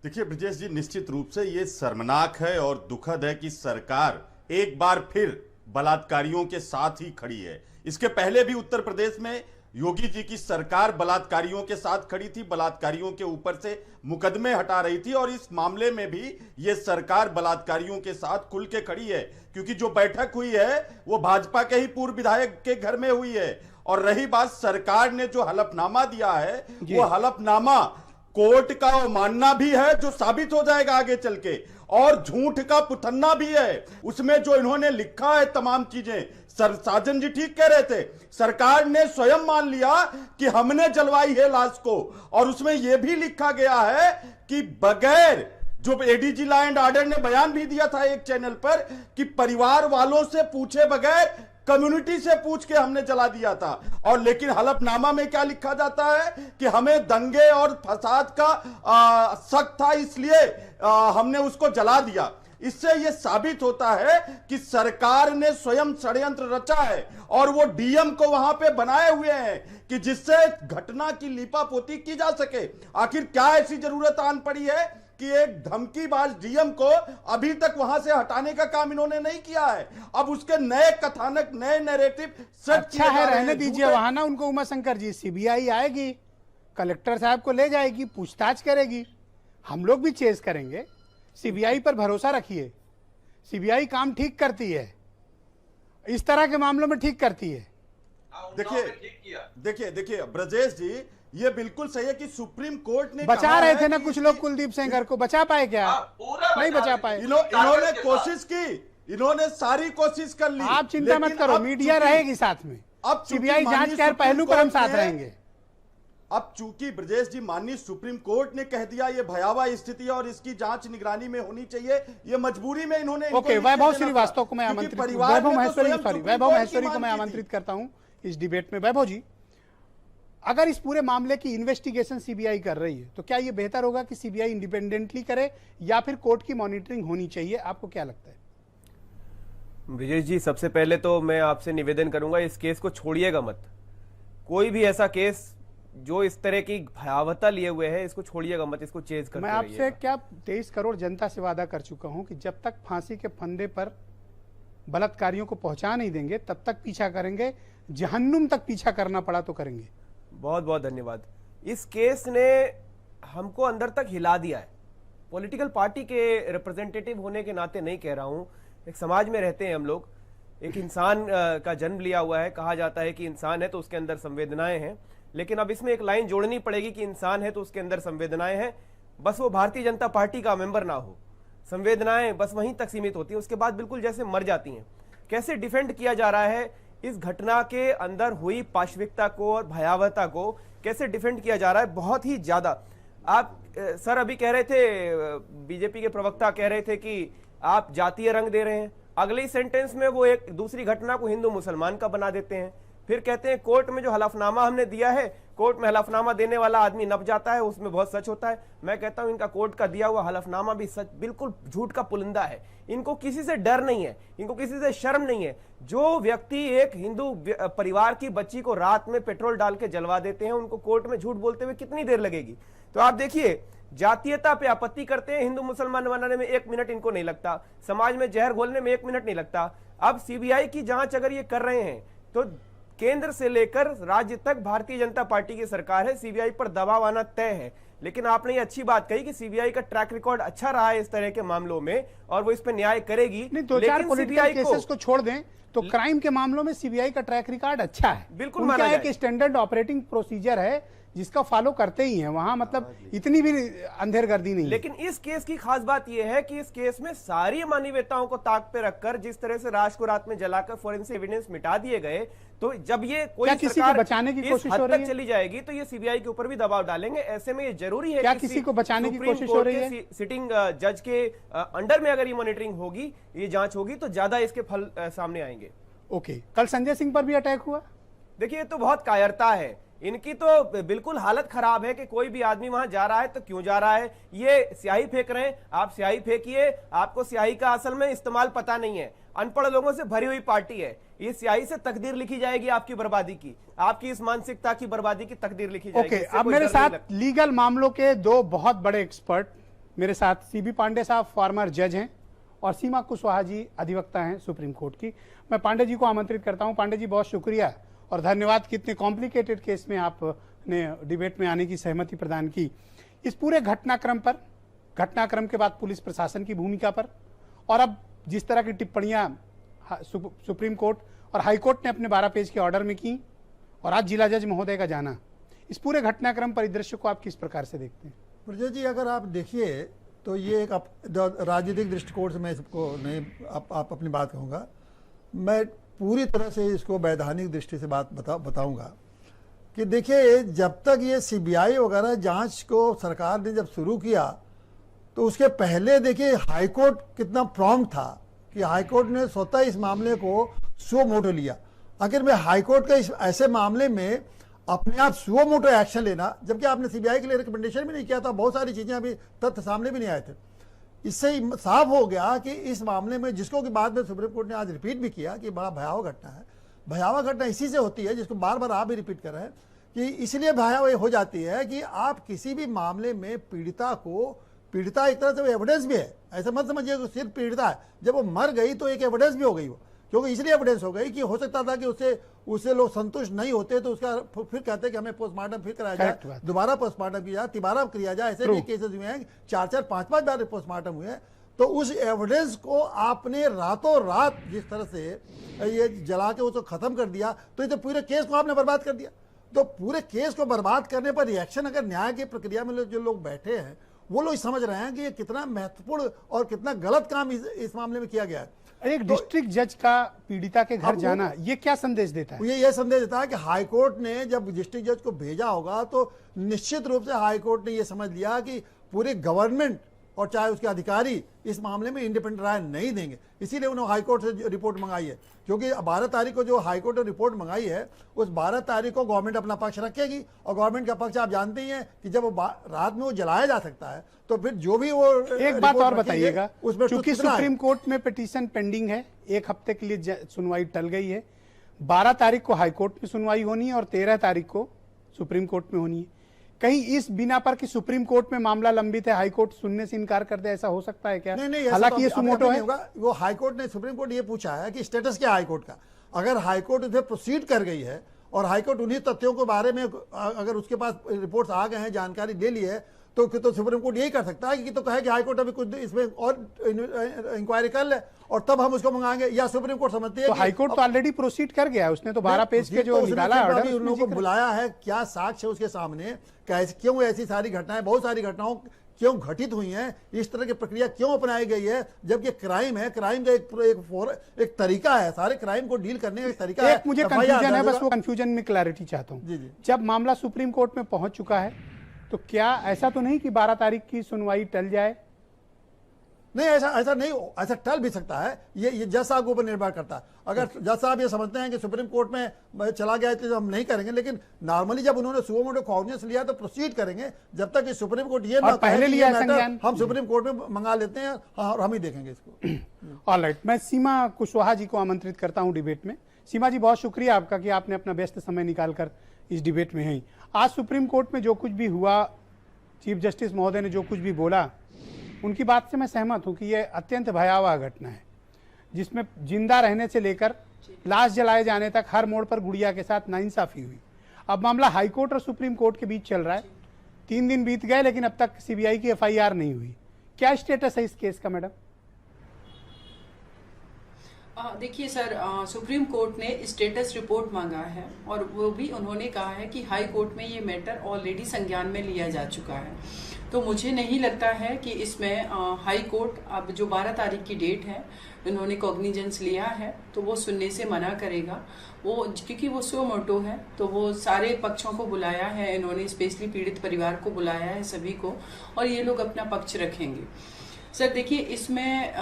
देखिए ब्रजेश जी, निश्चित रूप से ये शर्मनाक है और दुखद है कि सरकार एक बार फिर बलात्कारियों के साथ ही खड़ी है। इसके पहले भी उत्तर प्रदेश में योगी जी की सरकार बलात्कारियों के साथ खड़ी थी, बलात्कारियों के ऊपर से मुकदमे हटा रही थी, और इस मामले में भी ये सरकार बलात्कारियों के साथ खुल के खड़ी है, क्योंकि जो बैठक हुई है वो भाजपा के ही पूर्व विधायक के घर में हुई है। और रही बात सरकार ने जो हलफनामा दिया है, वो हलफनामा कोर्ट का मानना भी है जो साबित हो जाएगा आगे चल के, और झूठ का पुथन्ना भी है। उसमें जो इन्होंने लिखा है तमाम चीजें, साजन जी ठीक कह रहे थे, सरकार ने स्वयं मान लिया कि हमने जलवाई है लाश को, और उसमें यह भी लिखा गया है कि बगैर, जो एडीजी लॉ एंड ऑर्डर ने बयान भी दिया था एक चैनल पर, कि परिवार वालों से पूछे बगैर, कम्युनिटी से पूछ के हमने जला दिया था। और लेकिन हलफनामा में क्या लिखा जाता है कि हमें दंगे और फसाद का शक था, इसलिए हमने उसको जला दिया। इससे यह साबित होता है कि सरकार ने स्वयं षड्यंत्र रचा है, और वो डीएम को वहां पे बनाए हुए हैं कि जिससे घटना की लीपापोती की जा सके। आखिर क्या ऐसी जरूरत आन पड़ी है कि एक धमकीबाज डीएम को अभी तक वहां से हटाने का काम इन्होंने नहीं किया है। अब उसके नए कथानक, नए नैरेटिव अच्छा है, रहने दीजिए वहां ना उनको। उमा शंकर जी, सीबीआई आएगी, कलेक्टर साहब को ले जाएगी, पूछताछ करेगी, हम लोग भी चेस करेंगे। सीबीआई पर भरोसा रखिए, सीबीआई काम ठीक करती है, इस तरह के मामलों में ठीक करती है। देखिए ब्रजेश जी, ये बिल्कुल सही है कि सुप्रीम कोर्ट ने बचा रहे थे ना कुछ लोग कुलदीप सेंगर को, बचा पाए क्या? नहीं बचा पाए। इन्होंने कोशिश की, इन्होंने सारी कोशिश कर ली। आप चिंता मत करो, मीडिया रहेगी साथ में, अब सीबीआई जांच के पहलू पर हम साथ रहेंगे। अब चूंकि ब्रजेश जी, माननीय सुप्रीम कोर्ट ने कह दिया ये भयावह स्थिति है और इसकी जांच निगरानी में होनी चाहिए, ये मजबूरी में इन्होंने ओके, वैभव श्रीवास्तव को मैं आमंत्रित, वैभव महेश्वरी को मैं आमंत्रित करता हूं इस डिबेट में। वैभव जी, अगर इस पूरे मामले की इन्वेस्टिगेशन सीबीआई कर रही है तो क्या यह बेहतर होगा कि सीबीआई इंडिपेंडेंटली करे या फिर कोर्ट की मॉनिटरिंग होनी चाहिए? आपको क्या लगता है? ब्रिजेश जी, सबसे पहले तो मैं आपसे निवेदन करूंगा, इस केस को छोड़िएगा मत। कोई भी ऐसा केस जो इस तरह की भयावहता लिए हुए है, इसको छोड़िएगा मत, इसको चेज करते मैं आपसे क्या 23 करोड़ जनता से वादा कर चुका हूं कि जब तक फांसी के फंदे पर बलात्कारियों को पहुंचा नहीं देंगे तब तक पीछा करेंगे, जहन्नुम तक पीछा करना पड़ा तो करेंगे। बहुत बहुत धन्यवाद। इस केस ने हमको अंदर तक हिला दिया है। पॉलिटिकल पार्टी के रिप्रेजेंटेटिव होने के नाते नहीं कह रहा हूं, एक समाज में रहते हैं हम लोग, एक इंसान का जन्म लिया हुआ है, कहा जाता है कि इंसान है तो उसके अंदर संवेदनाएं हैं, लेकिन अब इसमें एक लाइन जोड़नी पड़ेगी कि इंसान है तो उसके अंदर संवेदनाएं हैं, बस वो भारतीय जनता पार्टी का मेंबर ना हो। संवेदनाएं बस वहीं तक सीमित होती हैं, उसके बाद बिल्कुल जैसे मर जाती हैं। कैसे डिफेंड किया जा रहा है इस घटना के अंदर हुई पाशविकता को और भयावहता को, कैसे डिफेंड किया जा रहा है, बहुत ही ज्यादा। आप सर अभी कह रहे थे, बीजेपी के प्रवक्ता कह रहे थे कि आप जातीय रंग दे रहे हैं, अगले ही सेंटेंस में वो एक दूसरी घटना को हिंदू मुसलमान का बना देते हैं। फिर कहते हैं कोर्ट में जो हलफनामा हमने दिया है, कोर्ट में हलफनामा देने वाला आदमी नप जाता है, उसमें बहुत सच होता है। मैं कहता हूं इनका कोर्ट का दिया हुआ हलफनामा भी सच, बिल्कुल झूठ का पुलिंदा है। इनको किसी से डर नहीं है, इनको किसी से शर्म नहीं है। जो व्यक्ति एक हिंदू परिवार की बच्ची को रात में पेट्रोल डाल के जलवा देते हैं, उनको कोर्ट में झूठ बोलते हुए कितनी देर लगेगी? तो आप देखिए, जातीयता पे आपत्ति करते हैं, हिंदू मुसलमान बनाने में 1 मिनट इनको नहीं लगता, समाज में जहर घोलने में 1 मिनट नहीं लगता। अब सीबीआई की जांच अगर ये कर रहे हैं तो केंद्र से लेकर राज्य तक भारतीय जनता पार्टी की सरकार है, सीबीआई पर दबाव आना तय है। लेकिन आपने ये अच्छी बात कही कि सीबीआई का ट्रैक रिकॉर्ड अच्छा रहा है इस तरह के मामलों में और वो इस पर न्याय करेगी। नहीं, 2-4 पॉलिटिकल केसेस को छोड़ दें तो क्राइम के मामलों में सीबीआई का ट्रैक रिकॉर्ड अच्छा है। बिल्कुल माना जाए। एक स्टैंडर्ड ऑपरेटिंग प्रोसीजर है जिसका फॉलो करते ही हैं, वहां मतलब इतनी भी अंधेरगर्दी नहीं। लेकिन इस केस की खास बात यह है कि इस केस में सारी मानवीयताओं को ताक पे रखकर जिस तरह से राश को रात में जलाकर फोरेंसिक एविडेंस मिटा दिए गए, तो जब ये कोई किसी को बचाने की कोशिश हो रही है, चली जाएगी तो ये सीबीआई के ऊपर भी दबाव डालेंगे। ऐसे में ये जरूरी है क्या किसी को बचाने की कोशिश हो रही है? सिटिंग जज के अंडर में अगर ये मॉनिटरिंग होगी, ये जांच होगी, तो ज्यादा इसके फल सामने आएंगे। ओके, कल संजय सिंह पर भी अटैक हुआ। देखिए, ये तो बहुत कायरता है इनकी, तो बिल्कुल हालत खराब है कि कोई भी आदमी वहां जा रहा है तो क्यों जा रहा है। ये स्याही फेंक रहे हैं, आप स्याही फेंकिए, आपको स्याही का असल में इस्तेमाल पता नहीं है। अनपढ़ लोगों से भरी हुई पार्टी है, ये स्याही से तकदीर लिखी जाएगी आपकी बर्बादी की, आपकी इस मानसिकता की बर्बादी की तकदीर लिखी जाएगी। ओके, अब मेरे साथ लीगल मामलों के 2 बहुत बड़े एक्सपर्ट मेरे साथ, सीबी पांडे साहब फॉर्मर जज हैं और सीमा कुशवाहा जी अधिवक्ता हैं सुप्रीम कोर्ट की। मैं पांडे जी को आमंत्रित करता हूं। पांडे जी, बहुत शुक्रिया और धन्यवाद कि इतने कॉम्प्लिकेटेड केस में आपने डिबेट में आने की सहमति प्रदान की। इस पूरे घटनाक्रम पर, घटनाक्रम के बाद पुलिस प्रशासन की भूमिका पर, और अब जिस तरह की टिप्पणियां सुप्रीम कोर्ट और हाई कोर्ट ने अपने 12 पेज के ऑर्डर में की और आज जिला जज महोदय का जाना, इस पूरे घटनाक्रम परिदृश्य को आप किस प्रकार से देखते हैं? ब्रजेश जी, अगर आप देखिए तो ये एक राजनीतिक दृष्टिकोण से मैं इसको नहीं आप अपनी बात कहूँगा, मैं पूरी तरह से इसको वैधानिक दृष्टि से बात बताऊंगा कि देखिए, जब तक ये सीबीआई वगैरह जांच को सरकार ने जब शुरू किया तो उसके पहले देखिए हाईकोर्ट कितना प्रॉम्प्ट था कि हाईकोर्ट ने स्वतः इस मामले को सुओ मोटो लिया। आखिर में हाईकोर्ट का इस ऐसे मामले में अपने आप सुओ मोटो एक्शन लेना, जबकि आपने सीबीआई के लिए रिकमेंडेशन भी नहीं किया था, बहुत सारी चीजें अभी तथ्य सामने भी नहीं आए थे। इससे साफ हो गया कि इस मामले में, जिसको कि बाद में सुप्रीम कोर्ट ने आज रिपीट भी किया कि बड़ा भयावह घटना है। भयावह घटना इसी से होती है, जिसको बार बार आप भी रिपीट कर रहे हैं, कि इसलिए भयावह हो जाती है कि आप किसी भी मामले में पीड़िता एक तरह से एविडेंस भी है, ऐसा मत समझिए कि सिर्फ पीड़िता है। जब वो मर गई तो एक एविडेंस भी हो गई वो, क्योंकि इसलिए एविडेंस हो गई कि हो सकता था कि उससे लोग संतुष्ट नहीं होते तो उसका फिर कहते हैं कि हमें पोस्टमार्टम फिर कराया जाए, दोबारा पोस्टमार्टम किया जाए, तिबारा किया जाए। ऐसे भी केसेस हुए हैं, 4-4, 5-5 बार पोस्टमार्टम हुए हैं। तो उस एविडेंस को आपने रातों रात जिस तरह से ये जला के उसको खत्म कर दिया, तो ये तो पूरे केस को आपने बर्बाद कर दिया। तो पूरे केस को बर्बाद करने पर रिएक्शन, अगर न्याय की प्रक्रिया में जो लोग बैठे हैं वो लोग समझ रहे हैं कि ये कितना महत्वपूर्ण और कितना गलत काम इस मामले में किया गया है। एक डिस्ट्रिक्ट जज का पीड़िता के घर जाना, ये क्या संदेश देता है? ये संदेश देता है कि हाईकोर्ट ने जब डिस्ट्रिक्ट जज को भेजा होगा तो निश्चित रूप से हाईकोर्ट ने ये समझ लिया कि पूरे गवर्नमेंट और चाहे उसके अधिकारी इस मामले में इंडिपेंडेंट राय नहीं देंगे। इसीलिए उन्होंने हाईकोर्ट से रिपोर्ट मंगाई है, क्योंकि 12 तारीख को जो हाईकोर्ट ने रिपोर्ट मंगाई है उस 12 तारीख को गवर्नमेंट अपना पक्ष रखेगी, और गवर्नमेंट का पक्ष आप जानते ही हैं कि जब वो रात में वो जलाया जा सकता है तो फिर जो भी वो एक बात और बताइएगा, उसमें चूंकि सुप्रीम कोर्ट में पिटीशन पेंडिंग है, 1 हफ्ते के लिए सुनवाई टल गई है। 12 तारीख को हाईकोर्ट में सुनवाई होनी है और 13 तारीख को सुप्रीम कोर्ट में होनी है। कहीं इस बिना पर कि सुप्रीम कोर्ट में मामला लंबित है, हाईकोर्ट सुनने से इनकार कर दे, ऐसा हो सकता है क्या? नहीं, हालांकि ये सुमोटो है। वो हाईकोर्ट ने, सुप्रीम कोर्ट ये पूछा है कि स्टेटस क्या है हाईकोर्ट का। अगर हाईकोर्ट उसे प्रोसीड कर गई है और हाईकोर्ट उन्हीं तथ्यों के बारे में अगर उसके पास रिपोर्ट्स आ गए हैं, जानकारी ले ली है, तो सुप्रीम कोर्ट यही कर सकता है कि तो कहे कि हाईकोर्ट अभी कुछ इसमें और इंक्वायरी कर ले और तब हम उसको मंगाएंगे, या सुप्रीम कोर्ट समझती है तो हाईकोर्ट तो ऑलरेडी प्रोसीड कर गया है, उसने तो 12 पेज के जो निकाला है ऑर्डर, उन लोगों को बुलाया है, क्या साक्ष्य है उसके सामने, कैसे, क्यों ऐसी सारी घटनाएं, बहुत सारी घटनाओं क्यों घटित हुई हैं, इस तरह की प्रक्रिया क्यों अपनाई गई है, जबकि क्राइम है, क्राइम का एक तरीका है, सारे क्राइम को डील करने का एक तरीका है। मुझे कंफ्यूजन है, बस वो कंफ्यूजन में क्लैरिटी चाहता हूँ। जब मामला सुप्रीम कोर्ट में पहुंच चुका है तो क्या ऐसा तो नहीं कि 12 तारीख की सुनवाई टल जाए? नहीं, ऐसा नहीं, ऐसा टल भी सकता है, ये जज साहब के ऊपर निर्भर करता है। अगर जज साहब ये समझते हैं कि सुप्रीम कोर्ट में चला गया तो हम नहीं करेंगे, लेकिन नॉर्मली जब उन्होंने सुओ मोटो कॉग्निजेंस लिया तो प्रोसीड करेंगे, जब तक कि सुप्रीम कोर्ट ये ना पहले लिया हम सुप्रीम कोर्ट में मंगा लेते हैं, और हम ही देखेंगे इसको। ऑलराइट, मैं सीमा कुशवाहा जी को आमंत्रित करता हूं डिबेट में। सीमा जी, बहुत शुक्रिया आपका कि आपने अपना व्यस्त समय निकालकर इस डिबेट में हैं। आज सुप्रीम कोर्ट में जो कुछ भी हुआ, चीफ जस्टिस महोदय ने जो कुछ भी बोला, उनकी बात से मैं सहमत हूं कि यह अत्यंत भयावह घटना है, जिसमें जिंदा रहने से लेकर लाश जलाए जाने तक हर मोड़ पर गुड़िया के साथ नाइंसाफी हुई। अब मामला हाईकोर्ट और सुप्रीम कोर्ट के बीच चल रहा है। 3 दिन बीत गए लेकिन अब तक सीबीआई की FIR नहीं हुई। क्या स्टेटस है इस केस का मैडम? देखिए सर, सुप्रीम कोर्ट ने स्टेटस रिपोर्ट मांगा है और वो भी उन्होंने कहा है कि हाई कोर्ट में ये मैटर ऑलरेडी संज्ञान में लिया जा चुका है। तो मुझे नहीं लगता है कि इसमें हाई कोर्ट अब जो 12 तारीख की डेट है, उन्होंने कॉग्निजेंस लिया है तो वो सुनने से मना करेगा। वो क्योंकि वो सुओ मोटो है तो वो सारे पक्षों को बुलाया है, इन्होंने स्पेशली पीड़ित परिवार को बुलाया है सभी को, और ये लोग अपना पक्ष रखेंगे। सर देखिए, इसमें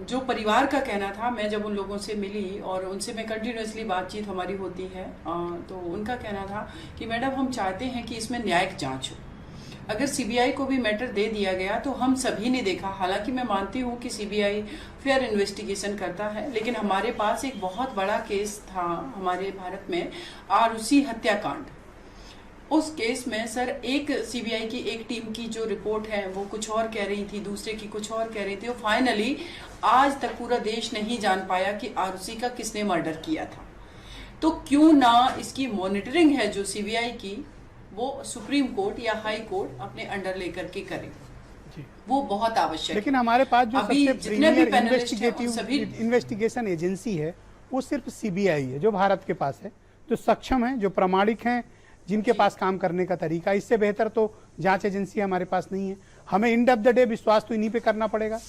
जो परिवार का कहना था, मैं जब उन लोगों से मिली और उनसे मैं कंटिन्यूसली बातचीत हमारी होती है, तो उनका कहना था कि मैडम हम चाहते हैं कि इसमें न्यायिक जांच हो। अगर सीबीआई को भी मैटर दे दिया गया तो हम सभी ने देखा, हालांकि मैं मानती हूं कि सीबीआई फेयर इन्वेस्टिगेशन करता है, लेकिन हमारे पास एक बहुत बड़ा केस था हमारे भारत में, आरुषि हत्याकांड। उस केस में सर एक सीबीआई की एक टीम की जो रिपोर्ट है वो कुछ और कह रही थी, दूसरे की कुछ और कह रही थी, और फाइनली आज तक पूरा देश नहीं जान पाया कि आरुषि का किसने मर्डर किया था। तो क्यों ना इसकी मॉनिटरिंग है जो सीबीआई की, वो सुप्रीम कोर्ट या हाई कोर्ट अपने अंडर लेकर के करे, वो बहुत आवश्यक है। लेकिन हमारे पास जो सबसे प्रीमियर इन्वेस्टिगेशन एजेंसी है वो सिर्फ सीबीआई है, जो भारत के पास है, जो सक्षम है, जो प्रामाणिक है, जिनके पास काम करने का तरीका। इससे बेहतर तो जांच एजेंसी हमारे पास नहीं है। हमें एंड ऑफ द डे विश्वास तो इन्हीं पे करना पड़ेगा।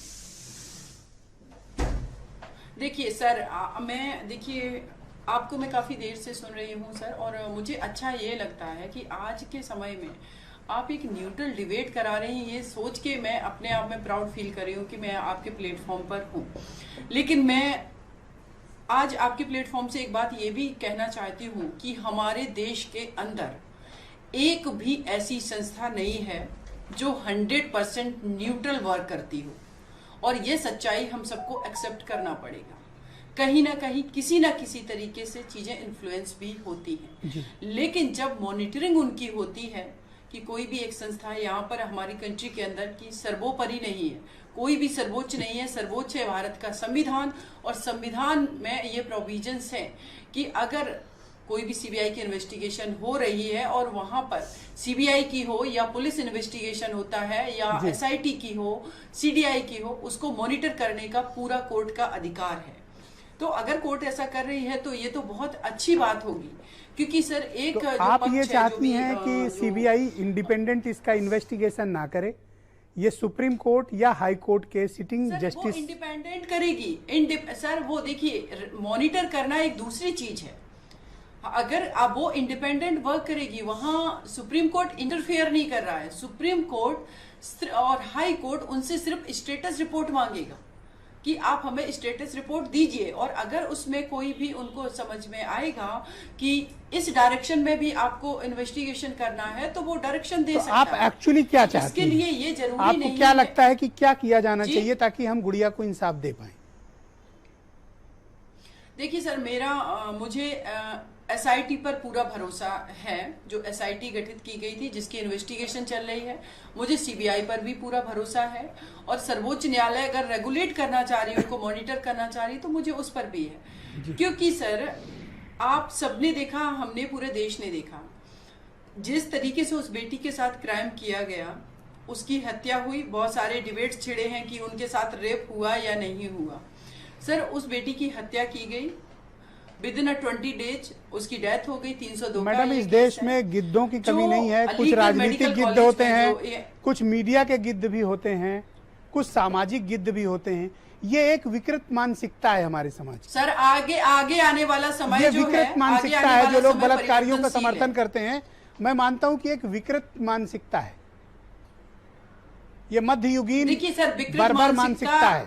देखिए सर, देखिए आपको मैं काफी देर से सुन रही हूँ सर, और मुझे अच्छा ये लगता है कि आज के समय में आप एक न्यूट्रल डिबेट करा रहे हैं। ये सोच के मैं अपने आप में प्राउड फील कर रही हूँ कि मैं आपके प्लेटफॉर्म पर हूँ। लेकिन मैं आज आपके प्लेटफॉर्म से एक बात ये भी कहना चाहती हूँ कि हमारे देश के अंदर एक भी ऐसी संस्था नहीं है जो 100% न्यूट्रल वर्क करती हो, और ये सच्चाई हम सबको एक्सेप्ट करना पड़ेगा। कहीं ना कहीं किसी ना किसी तरीके से चीजें इन्फ्लुएंस भी होती हैं, लेकिन जब मॉनिटरिंग उनकी होती है कि कोई भी एक संस्था यहाँ पर हमारी कंट्री के अंदर की सर्वोपरि नहीं है, कोई भी सर्वोच्च नहीं है, सर्वोच्च है भारत का संविधान, और संविधान में ये प्रोविजंस हैं कि अगर कोई भी सीबीआई की इन्वेस्टिगेशन हो रही है और वहां पर सीबीआई की हो या पुलिस इन्वेस्टिगेशन होता है या एसआईटी की हो, सीडीआई की हो, उसको मॉनिटर करने का पूरा कोर्ट का अधिकार है। तो अगर कोर्ट ऐसा कर रही है तो ये तो बहुत अच्छी बात होगी, क्योंकि सर एक तो आप ये चाहती हैं कि सीबीआई इंडिपेंडेंट इसका इन्वेस्टिगेशन ना करे, ये सुप्रीम कोर्ट या हाई कोर्ट के सिटिंग जस्टिस इंडिपेंडेंट करेगी। सर वो देखिए, मॉनिटर करना एक दूसरी चीज है। अगर अब वो इंडिपेंडेंट वर्क करेगी, वहां सुप्रीम कोर्ट इंटरफेयर नहीं कर रहा है। सुप्रीम कोर्ट और हाई कोर्ट उनसे सिर्फ स्टेटस रिपोर्ट मांगेगा कि आप हमें स्टेटस रिपोर्ट दीजिए, और अगर उसमें कोई भी उनको समझ में आएगा कि इस डायरेक्शन में भी आपको इन्वेस्टिगेशन करना है तो वो डायरेक्शन दे सकता है। आप एक्चुअली क्या चाहते इसके हैं? लिए ये जरूरी आपको नहीं क्या है। लगता है कि क्या किया जाना जी? चाहिए ताकि हम गुड़िया को इंसाफ दे पाए? देखिए सर, मुझे एसआईटी पर पूरा भरोसा है, जो एसआईटी गठित की गई थी जिसकी इन्वेस्टिगेशन चल रही है। मुझे सीबीआई पर भी पूरा भरोसा है, और सर्वोच्च न्यायालय अगर रेगुलेट करना चाह रही है, उनको मॉनिटर करना चाह रही है, तो मुझे उस पर भी है। क्योंकि सर, आप सबने देखा, हमने पूरे देश ने देखा, जिस तरीके से उस बेटी के साथ क्राइम किया गया, उसकी हत्या हुई, बहुत सारे डिबेट्स छिड़े हैं कि उनके साथ रेप हुआ या नहीं हुआ। सर, उस बेटी की हत्या की गई, विद इन 20 डेज उसकी डेथ हो गई। 302 मैडम, इस देश में गिद्धों की कमी नहीं है। कुछ राजनीतिक गिद्ध होते हैं, कुछ मीडिया के गिद्ध भी होते हैं, कुछ सामाजिक गिद्ध भी होते हैं। ये एक विकृत मानसिकता है हमारे समाज की। सर, आगे आने वाला समय ये जो है, विकृत मानसिकता है। जो लोग बलात्कारियों का समर्थन करते हैं, मैं मानता हूं कि एक विकृत मानसिकता है। ये मध्ययुगीन देखिए सर, बर्बर मानसिकता है।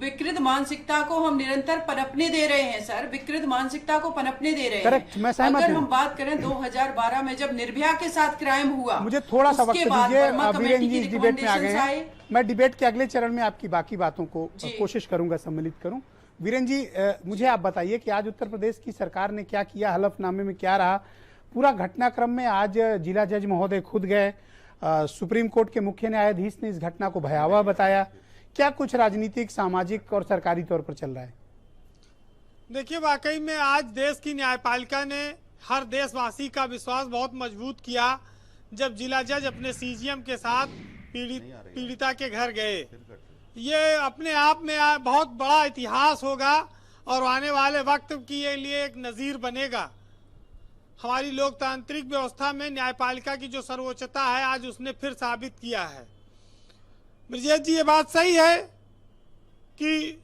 विकृत मानसिकता को हम निरंतर पनपने दे रहे हैं सर, विकृत मानसिकता को पनपने दे रहे हैं। करेक्ट, मैं सहमत अगर हूं। हम बात करें 2012 में जब निर्भया के साथ क्राइम हुआ, मुझे थोड़ा सा वक्त उसके बाद दीजिए। वर्मा वीरेन कमेटी जी की इस डिबेट में आ गए recommendations हैं। आए। मैं डिबेट के अगले चरण में आपकी बाकी बातों को कोशिश करूंगा सम्मिलित करूं। वीरेन जी, मुझे आप बताइए कि आज उत्तर प्रदेश की सरकार ने क्या किया, हलफनामे में क्या रहा पूरा घटनाक्रम में? आज जिला जज महोदय खुद गए, सुप्रीम कोर्ट के मुख्य न्यायाधीश ने इस घटना को भयावह बताया। क्या कुछ राजनीतिक, सामाजिक और सरकारी तौर पर चल रहा है? देखिए, वाकई में आज देश की न्यायपालिका ने हर देशवासी का विश्वास बहुत मजबूत किया जब जिला जज अपने सीजीएम के साथ पीड़िता के घर गए। ये अपने आप में बहुत बड़ा इतिहास होगा और आने वाले वक्त के लिए एक नज़ीर बनेगा। हमारी लोकतांत्रिक व्यवस्था में न्यायपालिका की जो सर्वोच्चता है, आज उसने फिर साबित किया है। ब्रजेश जी, ये बात सही है कि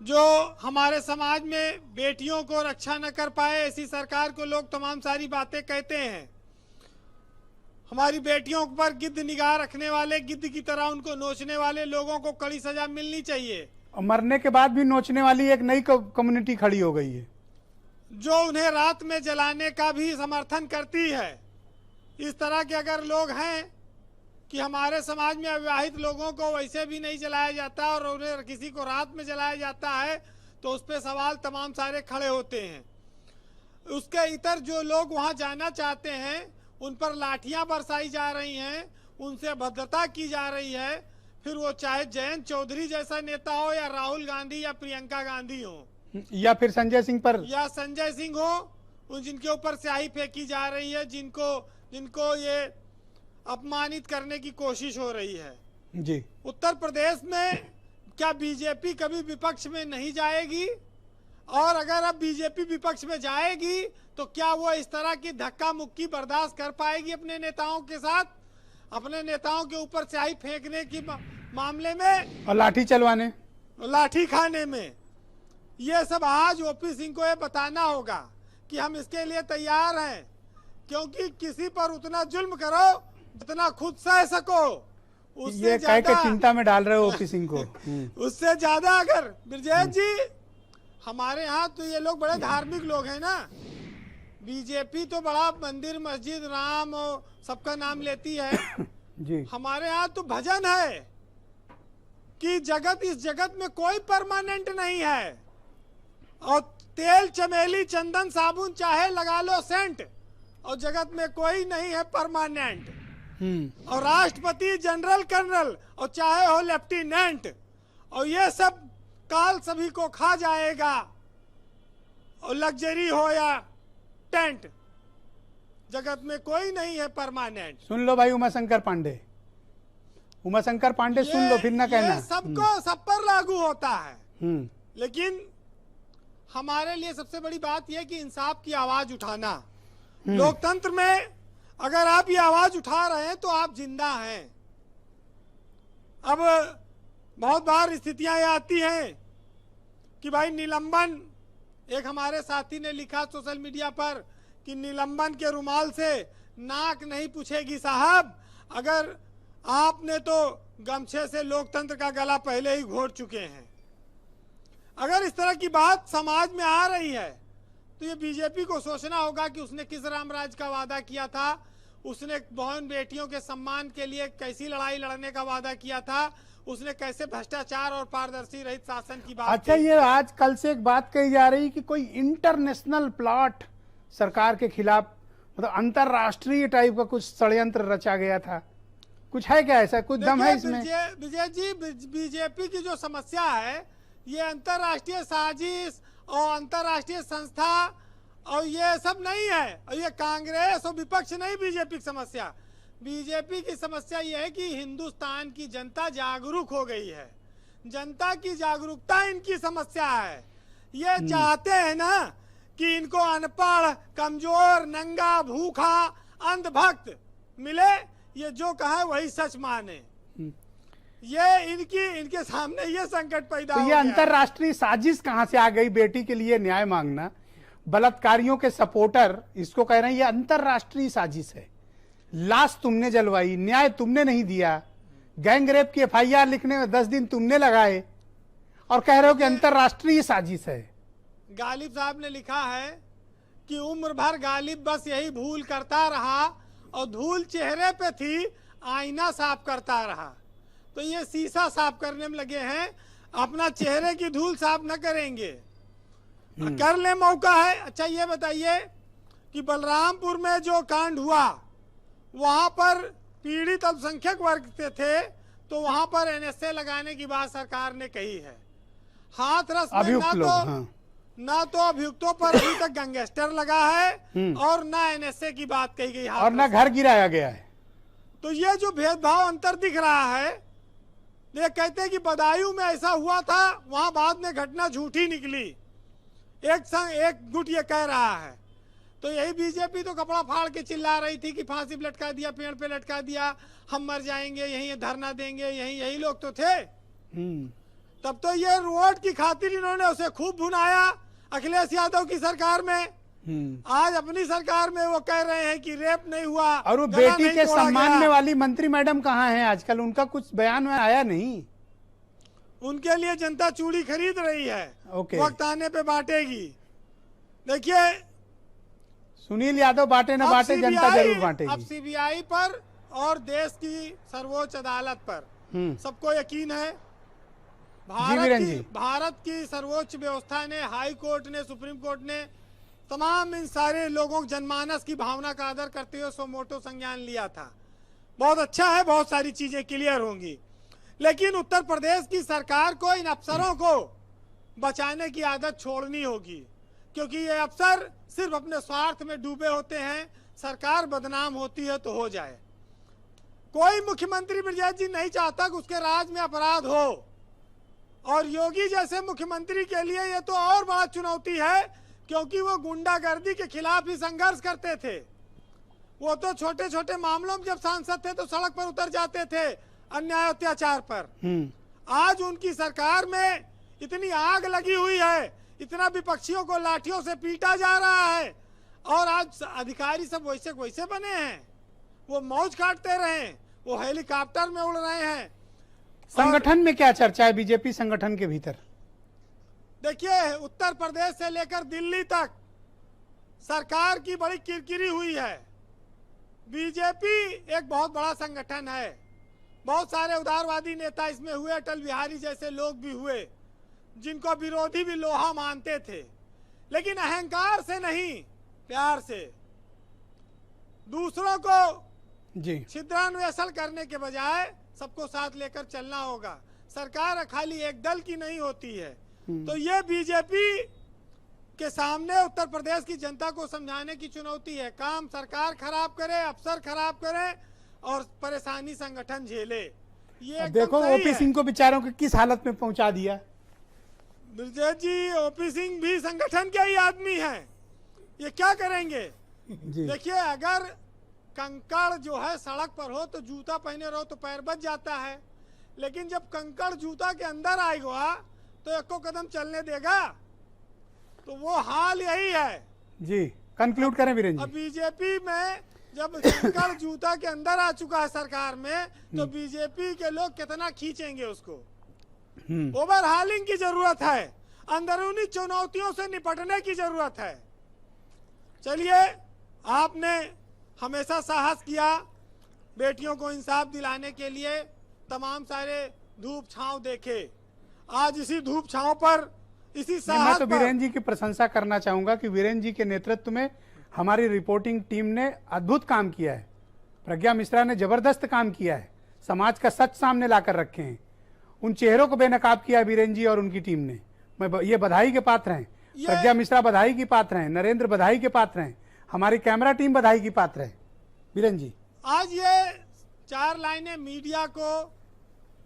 जो हमारे समाज में बेटियों को रक्षा न कर पाए, ऐसी सरकार को लोग तमाम सारी बातें कहते हैं। हमारी बेटियों पर गिद्ध निगाह रखने वाले, गिद्ध की तरह उनको नोचने वाले लोगों को कड़ी सजा मिलनी चाहिए। और मरने के बाद भी नोचने वाली एक नई कम्युनिटी खड़ी हो गई है, जो उन्हें रात में जलाने का भी समर्थन करती है। इस तरह के अगर लोग हैं कि हमारे समाज में अविवाहित लोगों को वैसे भी नहीं जलाया जाता और उन्हें किसी को रात में जलाया जाता है, तो उस पर सवाल तमाम सारे खड़े होते हैं। उसके इतर जो लोग वहां जाना चाहते हैं, उन पर लाठियां बरसाई जा रही हैं, उनसे अभद्रता की जा रही है, फिर वो चाहे जयंत चौधरी जैसा नेता हो या राहुल गांधी या प्रियंका गांधी हो या फिर संजय सिंह पर, या संजय सिंह हो, उन जिनके ऊपर स्याही फेंकी जा रही है, जिनको ये अपमानित करने की कोशिश हो रही है। जी, उत्तर प्रदेश में क्या बीजेपी कभी विपक्ष में नहीं जाएगी? और अगर अब बीजेपी विपक्ष में जाएगी तो क्या वो इस तरह की धक्का मुक्की बर्दाश्त कर पाएगी अपने नेताओं के साथ, अपने नेताओं के ऊपर स्याही फेंकने की मामले में और लाठी चलवाने, लाठी खाने में? ये सब आज ओपी सिंह को ये बताना होगा कि हम इसके लिए तैयार हैं, क्योंकि किसी पर उतना जुल्म करो जितना खुद सह सको। उससे ये कह के चिंता में डाल रहे हो ओपी सिंह को। उससे ज्यादा अगर ब्रजेश जी, हमारे यहाँ तो ये लोग बड़े धार्मिक लोग हैं ना। बीजेपी तो बड़ा मंदिर, मस्जिद, राम और सबका नाम लेती है जी। हमारे यहाँ तो भजन है कि इस जगत में कोई परमानेंट नहीं है, और तेल, चमेली, चंदन, साबुन चाहे लगा लो सेंट, और जगत में कोई नहीं है परमानेंट। और राष्ट्रपति, जनरल, कर्नल, और चाहे हो लेफ्टिनेंट, और ये सब काल सभी को खा जाएगा। और लग्जरी हो या टेंट, जगत में कोई नहीं है परमानेंट। सुन लो भाई उमाशंकर पांडे, उमाशंकर पांडे सुन लो, फिर ना कहना। सबको सब पर लागू होता है। लेकिन हमारे लिए सबसे बड़ी बात यह कि इंसाफ की आवाज उठाना। लोकतंत्र में अगर आप ये आवाज उठा रहे हैं तो आप जिंदा हैं। अब बहुत बार स्थितियां ये आती हैं कि भाई निलंबन, एक हमारे साथी ने लिखा सोशल मीडिया पर कि निलंबन के रुमाल से नाक नहीं पूछेगी साहब, अगर आपने तो गमछे से लोकतंत्र का गला पहले ही घोट चुके हैं। अगर इस तरह की बात समाज में आ रही है तो ये बीजेपी को सोचना होगा कि उसने किस रामराज का वादा किया था, उसने बहन बेटियों के सम्मान के लिए कैसी लड़ाई लड़ने का वादा किया था, उसने कैसे भ्रष्टाचार और पारदर्शी रहित शासन की बात अच्छा, की। ये आज कल से एक बात कही जा रही कि कोई इंटरनेशनल प्लॉट सरकार के खिलाफ, मतलब अंतरराष्ट्रीय टाइप का कुछ षड्यंत्र रचा गया था, कुछ है क्या ऐसा, कुछ दम है इसमें? विजय जी, बीजेपी की जो समस्या है ये अंतरराष्ट्रीय साजिश और अंतरराष्ट्रीय संस्था और ये सब नहीं है, और ये कांग्रेस और विपक्ष नहीं बीजेपी की समस्या। बीजेपी की समस्या ये है कि हिंदुस्तान की जनता जागरूक हो गई है, जनता की जागरूकता इनकी समस्या है। ये चाहते हैं ना कि इनको अनपढ़, कमजोर, नंगा, भूखा, अंधभक्त मिले, ये जो कहा है वही सच माने। ये इनके सामने ये संकट पैदा तो हो ये गया। अंतरराष्ट्रीय साजिश कहां से आ गई? बेटी के लिए न्याय मांगना, बलात्कारियों के सपोर्टर इसको कह रहे हैं ये अंतरराष्ट्रीय साजिश है। लाश तुमने जलवाई, न्याय तुमने नहीं दिया, गैंग रेप की एफआईआर लिखने में 10 दिन तुमने लगाए और कह रहे हो कि अंतरराष्ट्रीय साजिश है। गालिब साहब ने लिखा है कि उम्र भर गालिब बस यही भूल करता रहा और धूल चेहरे पे थी, आईना साफ करता रहा। तो ये शीशा साफ करने में लगे हैं, अपना चेहरे की धूल साफ न करेंगे। कर ले, मौका है। अच्छा ये बताइए कि बलरामपुर में जो कांड हुआ वहां पर पीड़ित अल्पसंख्यक वर्ग के थे, तो वहां पर एनएसए लगाने की बात सरकार ने कही है। हाथरस में ना तो अभियुक्तों पर अभी तक गैंगस्टर लगा है और ना एनएसए की बात कही गई और ना घर गिराया गया है। तो ये जो भेदभाव अंतर दिख रहा है, ये कहते हैं कि बदायूं में ऐसा हुआ था, वहां बाद में घटना झूठी निकली, एक गुट ये कह रहा है। तो यही बीजेपी तो कपड़ा फाड़ के चिल्ला रही थी कि फांसी पे लटका दिया, पेड़ पे लटका दिया, हम मर जाएंगे, यही धरना देंगे, यही लोग तो थे। तब तो ये रोड की खातिर इन्होंने उसे खूब भुनाया अखिलेश यादव की सरकार में। आज अपनी सरकार में वो कह रहे हैं कि रेप नहीं हुआ और वो बेटी के सम्मान में वाली मंत्री मैडम कहाँ हैं आजकल? उनका कुछ बयान में आया नहीं। उनके लिए जनता चूड़ी खरीद रही है, वक्त आने पे बांटेगी। देखिए, सुनील यादव बांटे न बांटे, जनता जरूर बांटेगी। अब सीबीआई पर और देश की सर्वोच्च अदालत पर सबको यकीन है। भारत की सर्वोच्च व्यवस्था ने, हाई कोर्ट ने, सुप्रीम कोर्ट ने तमाम इन सारे लोगों को जनमानस की भावना का आदर करते हुए सोमोटो संज्ञान लिया था। बहुत अच्छा है, बहुत सारी चीजें क्लियर होंगी। लेकिन उत्तर प्रदेश की सरकार को इन अफसरों को बचाने की आदत छोड़नी होगी, क्योंकि ये अफसर सिर्फ अपने स्वार्थ में डूबे होते हैं। सरकार बदनाम होती है तो हो जाए। कोई मुख्यमंत्री ब्रजेश जी नहीं चाहता कि उसके राज में अपराध हो, और योगी जैसे मुख्यमंत्री के लिए ये तो और बड़ा चुनौती है, क्योंकि वो गुंडागर्दी के खिलाफ ही संघर्ष करते थे। वो तो छोटे छोटे मामलों में जब सांसद थे तो सड़क पर उतर जाते थे अन्याय अत्याचार पर। आज उनकी सरकार में इतनी आग लगी हुई है, इतना विपक्षियों को लाठियों से पीटा जा रहा है, और आज अधिकारी सब वैसे वैसे बने हैं। वो मौज काटते रहे, वो हेलीकॉप्टर में उड़ रहे हैं। संगठन में क्या चर्चा है बीजेपी संगठन के भीतर? देखिए, उत्तर प्रदेश से लेकर दिल्ली तक सरकार की बड़ी किरकिरी हुई है। बीजेपी एक बहुत बड़ा संगठन है, बहुत सारे उदारवादी नेता इसमें हुए, अटल बिहारी जैसे लोग भी हुए, जिनको विरोधी भी लोहा मानते थे, लेकिन अहंकार से नहीं, प्यार से दूसरों को छिद्रान्वेषण करने के बजाय सबको साथ लेकर चलना होगा। सरकार खाली एक दल की नहीं होती है। तो ये बीजेपी के सामने उत्तर प्रदेश की जनता को समझाने की चुनौती है। काम सरकार खराब करे, अफसर खराब करे और परेशानी संगठन झेले। ये देखो ओपी सिंह को बेचारों को किस हालत में पहुंचा दिया। ब्रजेश जी, ओपी सिंह भी संगठन के ही आदमी हैं, ये क्या करेंगे? देखिए, अगर कंकड़ जो है सड़क पर हो तो जूता पहने रहो तो पैर बच जाता है, लेकिन जब कंकड़ जूता के अंदर आएगा तो एको कदम चलने देगा? तो वो हाल यही है। जी, कंक्लूड करें वीरेंद्र जी। अब बीजेपी में जब कंकड़ जूता के अंदर आ चुका है सरकार में, तो बीजेपी के लोग कितना खींचेंगे उसको। ओवरहालिंग की जरूरत है, अंदरूनी चुनौतियों से निपटने की जरूरत है। चलिए, आपने हमेशा साहस किया बेटियों को इंसाफ दिलाने के लिए, तमाम सारे धूप छांव देखे। आज इसी धूप छांव पर, इसी साहस मैं तो पर वीरेंद्र जी की प्रशंसा करना चाहूंगा कि वीरेंद्र जी के नेतृत्व में हमारी रिपोर्टिंग टीम ने अद्भुत काम किया है। प्रज्ञा मिश्रा ने जबरदस्त काम किया है, समाज का सच सामने लाकर रखे हैं, उन चेहरों को बेनकाब किया है वीरेंद्र जी और उनकी टीम ने। मैं ये बधाई के पात्र हैं, प्रज्ञा मिश्रा बधाई की पात्र हैं, नरेंद्र बधाई के पात्र हैं, हमारी कैमरा टीम बधाई की पात्र है। वीरेंद्र जी, आज ये 4 लाइनें मीडिया को,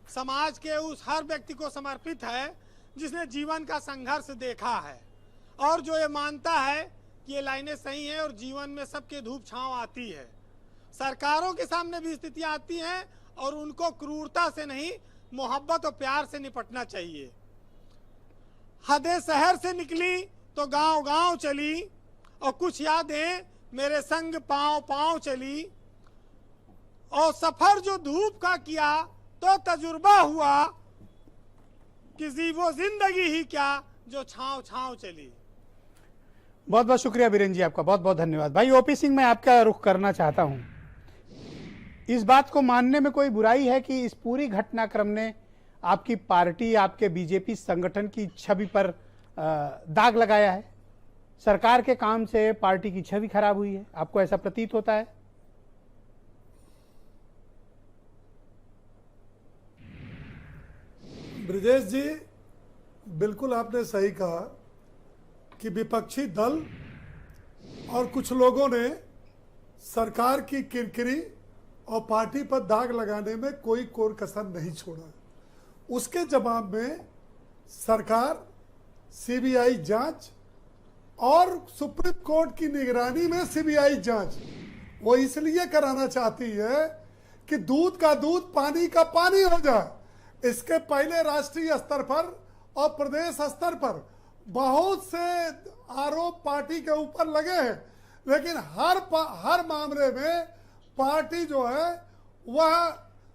समाज के उस हर व्यक्ति को समर्पित है जिसने जीवन का संघर्ष देखा है और जो ये मानता है कि ये लाइनें सही हैं और जीवन में सबके धूप छांव आती है। सरकारों के सामने भी स्थितियां आती हैं और उनको क्रूरता से नहीं, मोहब्बत और प्यार से निपटना चाहिए। हदें शहर से निकली तो गांव गांव चली, और कुछ यादें मेरे संग पांव पांव चली, और सफर जो धूप का किया तो तजुर्बा हुआ कि वो जिंदगी ही क्या जो छांव छांव चली। बहुत बहुत शुक्रिया वीरेंद्र जी, आपका बहुत बहुत धन्यवाद। भाई ओपी सिंह, मैं आपका रुख करना चाहता हूं। इस बात को मानने में कोई बुराई है कि इस पूरी घटनाक्रम ने आपकी पार्टी, आपके बीजेपी संगठन की छवि पर दाग लगाया है? सरकार के काम से पार्टी की छवि खराब हुई है, आपको ऐसा प्रतीत होता है? ब्रजेश जी, बिल्कुल आपने सही कहा कि विपक्षी दल और कुछ लोगों ने सरकार की किरकिरी और पार्टी पर दाग लगाने में कोई कोर कसर नहीं छोड़ा। उसके जवाब में सरकार सीबीआई जांच और सुप्रीम कोर्ट की निगरानी में सीबीआई जांच वो इसलिए कराना चाहती है कि दूध का दूध, पानी का पानी हो जाए। इसके पहले राष्ट्रीय स्तर पर और प्रदेश स्तर पर बहुत से आरोप पार्टी के ऊपर लगे हैं, लेकिन हर मामले में पार्टी जो है वह,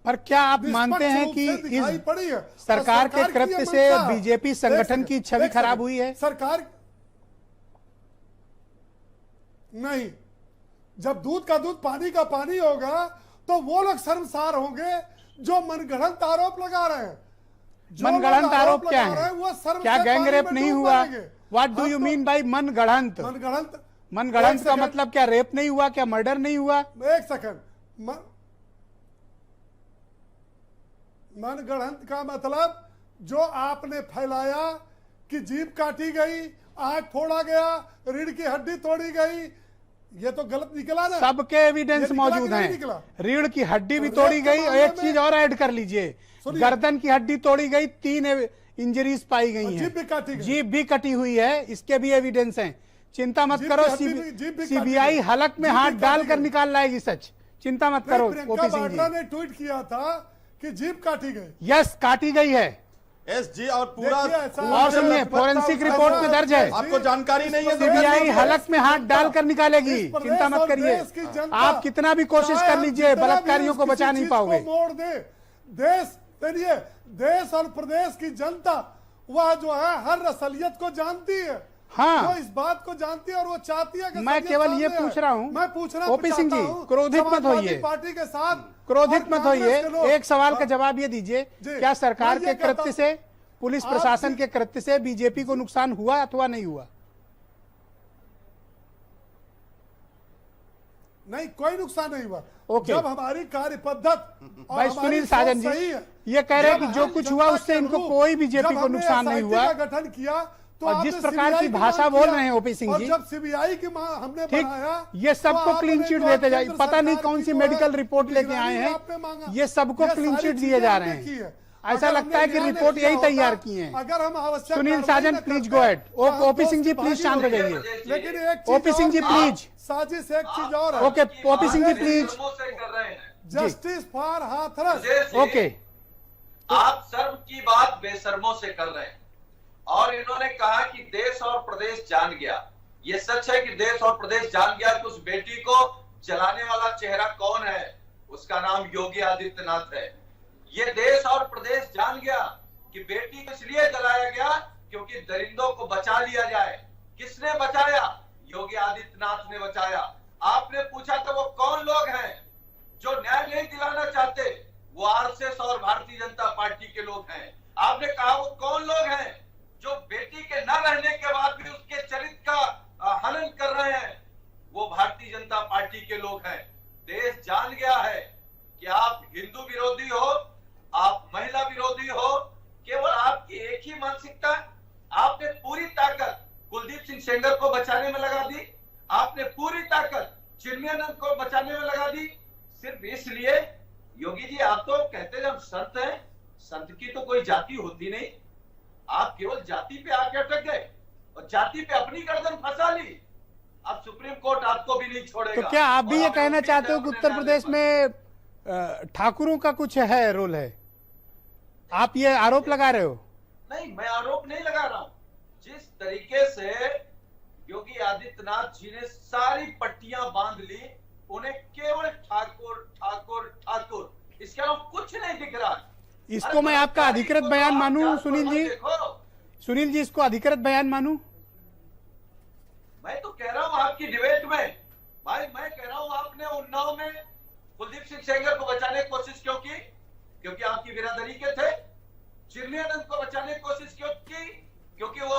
पर क्या आप मानते हैं कि इस पड़ी है सरकार के कृत्य से बीजेपी संगठन की छवि खराब हुई है? सरकार नहीं, जब दूध का दूध पानी का पानी होगा तो वो लोग शर्मसार होंगे जो मनगढ़ंत आरोप लगा रहे हैं। मनगढ़ंत आरोप क्या है? क्या गैंग रेप नहीं हुआ? What do you mean by मनगढ़ंत? मनगढ़ंत का मतलब क्या रेप नहीं हुआ, क्या मर्डर नहीं हुआ? एक सेकंड, मनगढ़ंत का मतलब जो आपने फैलाया कि जीभ काटी गई, आंख फोड़ा गया, रीढ़ की हड्डी तोड़ी गई, ये तो गलत निकला ना। सबके एविडेंस मौजूद हैं। रीढ़ की हड्डी भी तोड़ी गई, और एक चीज और ऐड कर लीजिए, गर्दन की हड्डी तोड़ी गई, 3 इंजरीज पाई गई हैं, जीभ भी कटी हुई है, इसके भी एविडेंस हैं। चिंता मत करो, सीबीआई हलक में हाथ डालकर निकाल लाएगी सच, चिंता मत करो। ओपी सिंह जी ने ट्वीट किया था कि जीभ काटी गई। यस, काटी गई है जी, और पूरा और सुनिए, फोरेंसिक रिपोर्ट में दर्ज है। आपको जानकारी नहीं है? सीबीआई हलक में हाथ डालकर निकालेगी, चिंता मत करिए। आप कितना भी कोशिश कर लीजिए, बलात्कारियों को बचा नहीं पाओगे। मोड़ दे देश और प्रदेश की जनता वह जो है हर असलियत को जानती है। हाँ, वो इस बात को जानती है और वो चाहती है कि मैं केवल ये पूछ रहा हूँ, मैं पूछना ओपी सिंह जी, क्रोधित मत होइए, पार्टी के साथ क्रोधित मत होइए। एक सवाल का जवाब ये दीजिए, क्या सरकार के कृत्य से, पुलिस प्रशासन के कृत्य से बीजेपी को नुकसान हुआ अथवा नहीं हुआ? नहीं, कोई नुकसान नहीं हुआ। ओके, जब हमारी कार्य पद्धति भाई सुनील साजन जी ये कह रहे हैं कि जो कुछ हुआ उससे इनको कोई बीजेपी को नुकसान नहीं हुआ। गठन किया तो और जिस प्रकार की भाषा बोल रहे हैं ओपी सिंह जी, जब सीबीआई की हमने बनाया, ये सबको क्लीन चिट देते जाए, पता नहीं कौन सी मेडिकल रिपोर्ट लेके आए हैं, ये सबको क्लीन चिट दिए जा रहे हैं। ऐसा लगता है कि रिपोर्ट यही तैयार की है। अगर हम आवश्यक, Sunil Sajan please go ahead. OP Singh ji please शांत हो जाइए। लेकिन एक ओपी सिंह जी प्लीज, साजिश एक चीज और है। Okay, O P Singh ji please, justice for Hathras. Okay, आप शर्म की बात बेशर्मों से कर रहे हैं, और इन्होंने कहा कि देश और प्रदेश जान गया। ये सच है कि देश और प्रदेश जान गया कि उस बेटी को जलाने वाला चेहरा कौन है? उसका नाम योगी आदित्यनाथ है। ये देश और प्रदेश जान गया कि बेटी को इसलिए जलाया गया क्योंकि दरिंदों को बचा लिया जाए। किसने बचाया? योगी आदित्यनाथ ने बचाया। आपने पूछा तो वो कौन लोग हैं जो न्याय नहीं दिलाना चाहते? वो आरएसएस और भारतीय जनता पार्टी के लोग हैं। आपने कहा वो कौन लोग हैं जो बेटी के न रहने के बाद भी उसके चरित्र का हनन कर रहे हैं? वो भारतीय जनता पार्टी के लोग हैं। देश जान गया है कि आप हिंदू विरोधी हो, आप महिला विरोधी हो, केवल आपकी एक ही मानसिकता। आपने पूरी ताकत कुलदीप सिंह सेंगर को बचाने में लगा दी, आपने पूरी ताकत चिन्मयानंद को बचाने में लगा दी, सिर्फ इसलिए। योगी जी, आप तो कहते हैं हम संत हैं, संत की तो कोई जाति होती नहीं। आप केवल जाति पे आके अटक गए और जाति पे अपनी गर्दन फंसा ली। अब सुप्रीम कोर्ट आपको भी नहीं छोड़ेगा। तो क्या आप भी ये कहना चाहते हो कि उत्तर प्रदेश में ठाकुरों का कुछ है, रोल है? आप ये आरोप लगा रहे हो? नहीं, मैं आरोप नहीं लगा रहा हूं। जिस तरीके से योगी आदित्यनाथ जी ने सारी पट्टियां बांध ली, उन्हें केवल ठाकुर ठाकुर ठाकुर, इसके अलावा कुछ नहीं दिख रहा। इसको मैं आपका अधिकृत बयान मानूं सुनील जी? सुनील जी, इसको अधिकृत बयान मानूं? मैं तो कह रहा हूं आपकी डिबेट में, भाई मैं कह रहा हूं आपने उन्नाव में कुलदीप सिंह सेंगर को बचाने की कोशिश क्यों की? क्योंकि आपकी बिरादरी के थे। चिन्मयानंद को बचाने की कोशिश क्यों की? क्योंकि वो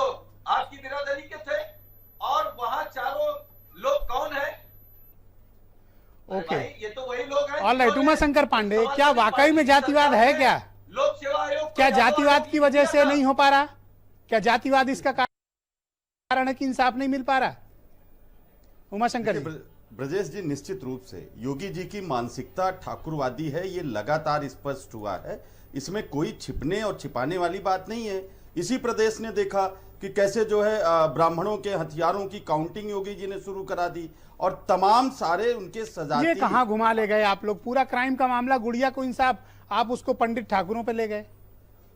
आपकी बिरादरी के थे। और वहां चारों लोग कौन है? ओके, ये तो वही लोग हैं। All right. उमाशंकर पांडे, क्या वाकई में जातिवाद है? क्या लोक सेवा आयोग क्या जातिवाद की वजह से नहीं हो पा रहा? क्या जातिवाद इसका कारण है कि इंसाफ नहीं मिल पा रहा? उमाशंकर जी। ब्रजेश जी, निश्चित रूप से योगी जी की मानसिकता ठाकुरवादी है, ये लगातार स्पष्ट हुआ है। इसमें कोई छिपने और छिपाने वाली बात नहीं है। इसी प्रदेश ने देखा कि कैसे जो है ब्राह्मणों के हथियारों की काउंटिंग योगी जी ने शुरू करा दी और तमाम सारे उनके सजाती। ये कहां घुमा ले गए आप लोग? पूरा क्राइम का मामला, गुड़िया को इंसाफ, आप उसको पंडित ठाकुरों पे ले गए।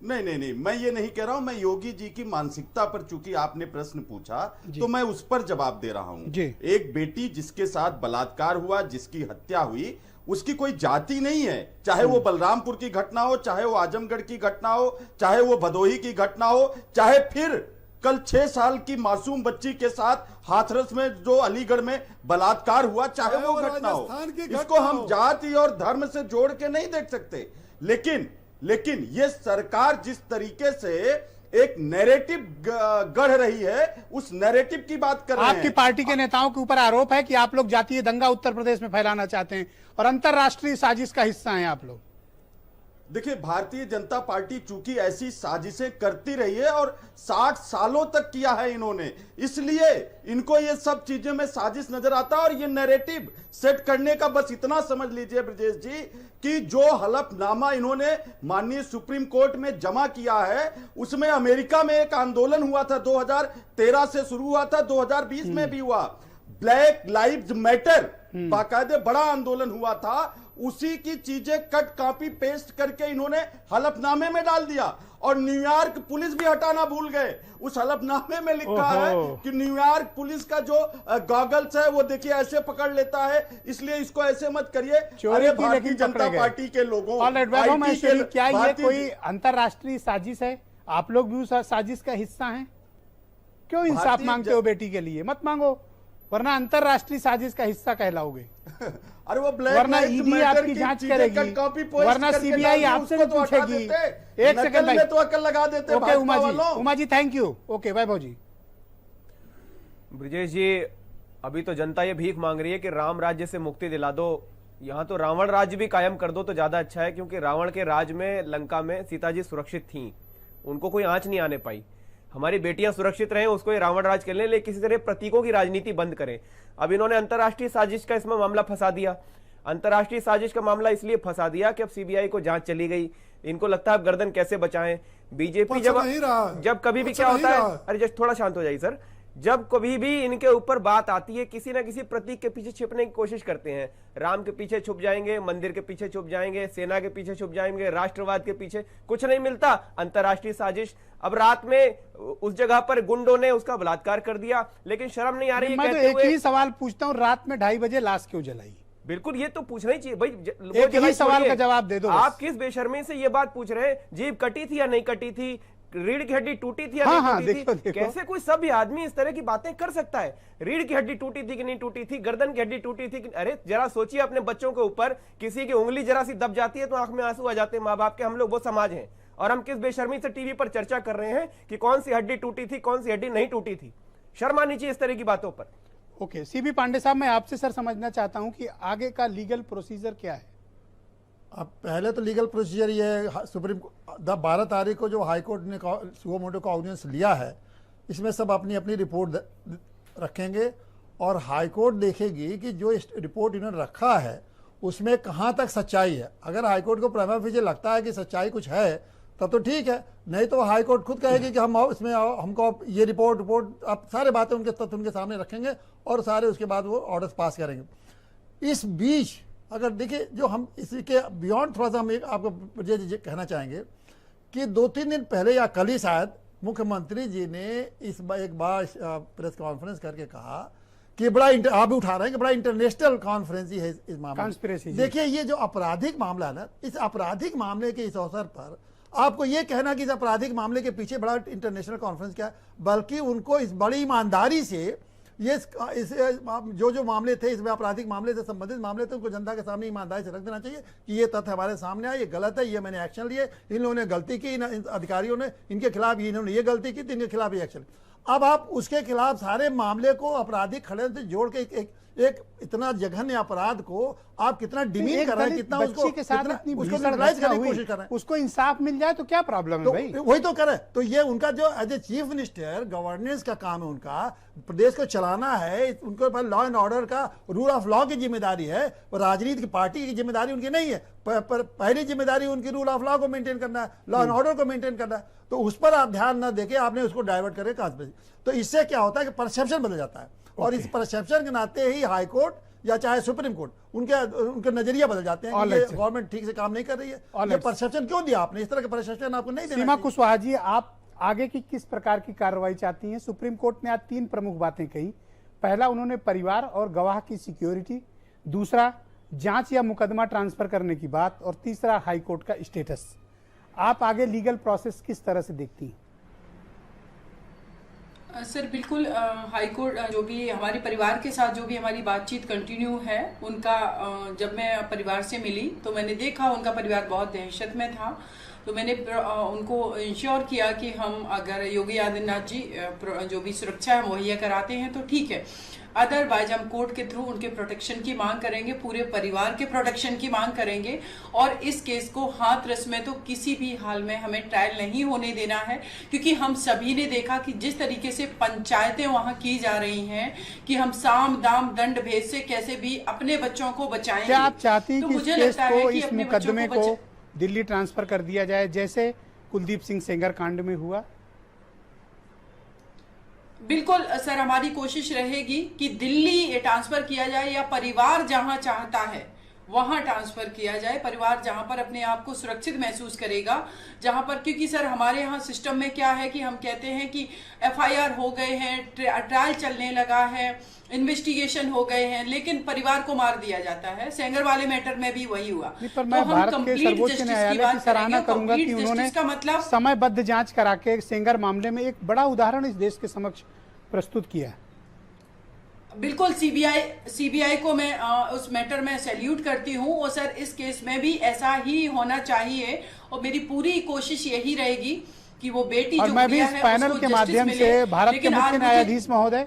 नहीं नहीं नहीं, मैं ये नहीं कह रहा हूं। मैं योगी जी की मानसिकता पर, चूंकि आपने प्रश्न पूछा तो मैं उस पर जवाब दे रहा हूं। एक बेटी जिसके साथ बलात्कार हुआ, जिसकी हत्या हुई, उसकी कोई जाति नहीं है। चाहे वो बलरामपुर की घटना हो, चाहे वो आजमगढ़ की घटना हो, चाहे वो भदोही की घटना हो, चाहे फिर कल 6 साल की मासूम बच्ची के साथ हाथरस में जो अलीगढ़ में बलात्कार हुआ, चाहे वो घटना हो। इसको हम जाति और धर्म से जोड़ के नहीं देख सकते। लेकिन ये सरकार जिस तरीके से एक नैरेटिव गढ़ रही है, उस नैरेटिव की बात कर रहे हैं। आपकी पार्टी के नेताओं के ऊपर आरोप है कि आप लोग जातीय दंगा उत्तर प्रदेश में फैलाना चाहते हैं और अंतरराष्ट्रीय साजिश का हिस्सा हैं आप लोग। देखिए, भारतीय जनता पार्टी चूंकि ऐसी साजिशें करती रही है और 60 सालों तक किया है इन्होंने, इसलिए इनको ये सब चीजें में साजिश नजर आता है। और ये नैरेटिव सेट करने का बस इतना समझ लीजिए ब्रजेश जी कि जो हलफनामा इन्होंने माननीय सुप्रीम कोर्ट में जमा किया है, उसमें अमेरिका में एक आंदोलन हुआ था, 2013 से शुरू हुआ था, 2020 में भी हुआ। ब्लैक लाइव्स मैटर बाकायदे बड़ा आंदोलन हुआ था। उसी की चीजें कट कॉपी पेस्ट करके इन्होंने हलफनामे में डाल दिया और न्यूयॉर्क पुलिस भी हटाना भूल गए। उस हलफनामे में लिखा है कि न्यूयॉर्क पुलिस का जो गॉगल्स है वो देखिए ऐसे पकड़ लेता है, इसलिए इसको ऐसे मत करिए। अरे भारतीय जनता पार्टी के लोगों, क्या ये कोई अंतरराष्ट्रीय साजिश है? आप लोग भी उस साजिश का हिस्सा हैं? क्यों इंसाफ मांगते हो बेटी के लिए? मत मांगो, वरना अंतरराष्ट्रीय साजिश का हिस्सा कहलाओगे। अरे वो ब्लैक वरना ईडी आपकी जांच करेगी, वरना सीबीआई आपसे भी पूछेगी। एक सेकंड भाई, तो अकल लगा देते। Okay Uma ji thank you. Okay Vaibhav ji. Brajesh ji, अभी तो जनता ये भीख मांग रही है कि राम राज्य से मुक्ति दिला दो। यहाँ तो रावण राज्य भी कायम कर दो तो ज्यादा अच्छा है, क्योंकि रावण के राज में, लंका में सीता जी सुरक्षित थीं, उनको कोई आंच नहीं आने पाई। हमारी बेटियां सुरक्षित रहें, उसको ये रावण राज कर लें, लेकिन किसी तरह प्रतीकों की राजनीति बंद करें। अब इन्होंने अंतरराष्ट्रीय साजिश का इसमें मामला फंसा दिया। अंतरराष्ट्रीय साजिश का मामला इसलिए फंसा दिया कि अब सीबीआई को जांच चली गई। इनको लगता है अब गर्दन कैसे बचाएं। बीजेपी जब कभी भी क्या होता है, अरे जस्ट थोड़ा शांत हो जाइए सर, जब कभी भी इनके ऊपर बात आती है, किसी ना किसी प्रतीक के पीछे छिपने की कोशिश करते हैं। राम के पीछे छुप जाएंगे, मंदिर के पीछे छुप जाएंगे, सेना के पीछे छुप जाएंगे, राष्ट्रवाद के पीछे, कुछ नहीं मिलता, अंतर्राष्ट्रीय साजिश। अब रात में उस जगह पर गुंडों ने उसका बलात्कार कर दिया, लेकिन शर्म नहीं आ रही है मैं तो कहते एक हुए। ही सवाल पूछता हूँ, रात में 2:30 बजे लाश क्यों जलाई? बिल्कुल, ये तो पूछना ही चाहिए भाई। एक ही सवाल का जवाब दे दो बस। आप किस बेशर्मी से ये बात पूछ रहे हैं? जीभ कटी थी या नहीं कटी थी, रीढ़ की हड्डी टूटी थी या हाँ, नहीं हाँ, टूटी देखो, थी? देखो। कैसे कोई सभ्य आदमी इस तरह की बातें कर सकता है? रीढ़ की हड्डी टूटी थी कि नहीं टूटी थी, गर्दन की हड्डी टूटी थी कि... अरे जरा सोचिए, अपने बच्चों के ऊपर किसी की उंगली जरा सी दब जाती है तो आंख में आंसू आ जाते हैं माँ बाप के। हम लोग वो समाज हैं, और हम किस बेशर्मी से टीवी पर चर्चा कर रहे हैं कि कौन सी हड्डी टूटी थी, कौन सी हड्डी नहीं टूटी थी। शर्म आनी चाहिए इस तरह की बातों पर। ओके, सीबी पांडे साहब, मैं आपसे सर समझना चाहता हूं कि आगे का लीगल प्रोसीजर क्या है? अब पहले तो लीगल प्रोसीजर ये है, सुप्रीम 12 तारीख को जो हाई कोर्ट ने सुओ मोटो का ऑर्डिनेंस लिया है, इसमें सब अपनी अपनी रिपोर्ट रखेंगे और हाई कोर्ट देखेगी कि जो रिपोर्ट इन्होंने रखा है उसमें कहाँ तक सच्चाई है। अगर हाई कोर्ट को प्राइमा फेसी लगता है कि सच्चाई कुछ है तब तो ठीक है, नहीं तो हाई कोर्ट खुद कहेगी कि हम इसमें हमको ये रिपोर्ट आप सारे बातें उनके तथ्य उनके सामने रखेंगे और सारे उसके बाद वो ऑर्डर्स पास करेंगे। इस बीच अगर देखिए, जो हम इसके बियॉन्ड थोड़ा सा हम एक आपको ये कहना चाहेंगे कि 2-3 दिन पहले या कल ही शायद मुख्यमंत्री जी ने एक बार प्रेस कॉन्फ्रेंस करके कहा कि बड़ा आप भी उठा रहे हैं कि बड़ा इंटरनेशनल कॉन्फ्रेंस है इस मामले में। देखिए, ये जो आपराधिक मामला है ना, इस आपराधिक मामले के इस अवसर पर आपको ये कहना कि इस आपराधिक मामले के पीछे बड़ा इंटरनेशनल कॉन्फ्रेंस क्या है, बल्कि उनको इस बड़ी ईमानदारी से ये जो मामले थे, इसमें आपराधिक मामले से संबंधित मामले थे, उनको जनता के सामने ईमानदारी से रख देना चाहिए कि ये तथ्य हमारे सामने आए, ये गलत है, ये मैंने एक्शन लिए, इन लोगों ने गलती की, इन अधिकारियों ने, इनके खिलाफ इन्होंने ये गलती की, तो इनके खिलाफ ये एक्शन। अब आप उसके खिलाफ सारे मामले को आपराधिक खड़े से जोड़ के एक इतना जघन्य अपराध को आप कितना डिमीन कर रहे हैं, कितना उसको के साथ उसको न्यूट्रलाइज करने की कोशिश कर रहे हैं। उसको इंसाफ मिल जाए तो क्या प्रॉब्लम है भाई? वही तो करे। तो ये उनका जो as a chief minister governance का काम है, उनका प्रदेश को चलाना है, उनके ऊपर लॉ एंड ऑर्डर का, रूल ऑफ लॉ की जिम्मेदारी है, राजनीतिक पार्टी की जिम्मेदारी उनकी नहीं है। पहली जिम्मेदारी उनकी रूल ऑफ लॉ को मेंटेन करना है, लॉ एंड ऑर्डर को मेंटेन करना है। तो उस पर आप ध्यान न देके आपने उसको डाइवर्ट करे कॉन्स्पिरेसी। तो इससे क्या होता है कि परसेप्शन बदल जाता है, और इस परसेप्शन के नाते ही हाई कोर्ट या चाहे सुप्रीम कोर्ट उनके नजरिया बदल जाते हैं कि ये गवर्नमेंट ठीक से काम नहीं कर रही है। ये परसेप्शन क्यों दिया आपने? इस तरह का परसेप्शन आपको नहीं देना। सीमा कुशवाहा जी, आप आगे की किस प्रकार की कार्रवाई चाहती हैं? सुप्रीम कोर्ट ने आज 3 प्रमुख बातें कही। पहला, उन्होंने परिवार और गवाह की सिक्योरिटी, दूसरा जांच या मुकदमा ट्रांसफर करने की बात, और तीसरा हाई कोर्ट का स्टेटस। आप आगे लीगल प्रोसेस किस तरह से देखती हैं? सर बिल्कुल, हाई कोर्ट जो भी हमारे परिवार के साथ जो भी हमारी बातचीत कंटिन्यू है, उनका जब मैं परिवार से मिली तो मैंने देखा उनका परिवार बहुत दहशत में था। तो मैंने उनको इंश्योर किया कि हम अगर योगी आदित्यनाथ जी जो भी सुरक्षा मुहैया कराते हैं तो ठीक है, अदरवाइज हम कोर्ट के थ्रू उनके प्रोटेक्शन की मांग करेंगे, पूरे परिवार के प्रोटेक्शन की मांग करेंगे, और इस केस को हाथरस में तो किसी भी हाल में हमें ट्रायल नहीं होने देना है। क्योंकि हम सभी ने देखा कि जिस तरीके से पंचायतें वहां की जा रही हैं कि हम साम दाम दंड भेद से कैसे भी अपने बच्चों को बचाएंगे। क्या आप चाहती हैं तो कि मुझे इस केस लगता है को, कि इस अपने मुकदमे बच्चों को दिल्ली ट्रांसफर कर दिया जाए, जैसे कुलदीप सिंह सेंगर कांड में हुआ? बिल्कुल सर, हमारी कोशिश रहेगी कि दिल्ली ट्रांसफर किया जाए या परिवार जहां चाहता है वहां ट्रांसफर किया जाए। परिवार जहां पर अपने आप को सुरक्षित महसूस करेगा, जहां पर, क्योंकि सर हमारे यहाँ सिस्टम में क्या है कि हम कहते हैं कि एफआईआर हो गए हैं, ट्रायल चलने लगा है, इन्वेस्टिगेशन हो गए हैं, लेकिन परिवार को मार दिया जाता है। सेंगर वाले मैटर में भी वही हुआ। पर मैं भारत के सर्वोच्च न्यायालय की सराहना करूंगा कि उन्होंने मतलब समयबद्ध जांच करा के सेंगर मामले में एक बड़ा उदाहरण इस देश के समक्ष प्रस्तुत किया। बिल्कुल, सीबीआई को मैं उस मैटर में सैल्यूट करती हूं, और सर इस केस में भी ऐसा ही होना चाहिए, और मेरी पूरी कोशिश यही रहेगी कि वो बेटी और जो मैं भी इस पैनल के माध्यम से भारत के मुख्य न्यायाधीश महोदय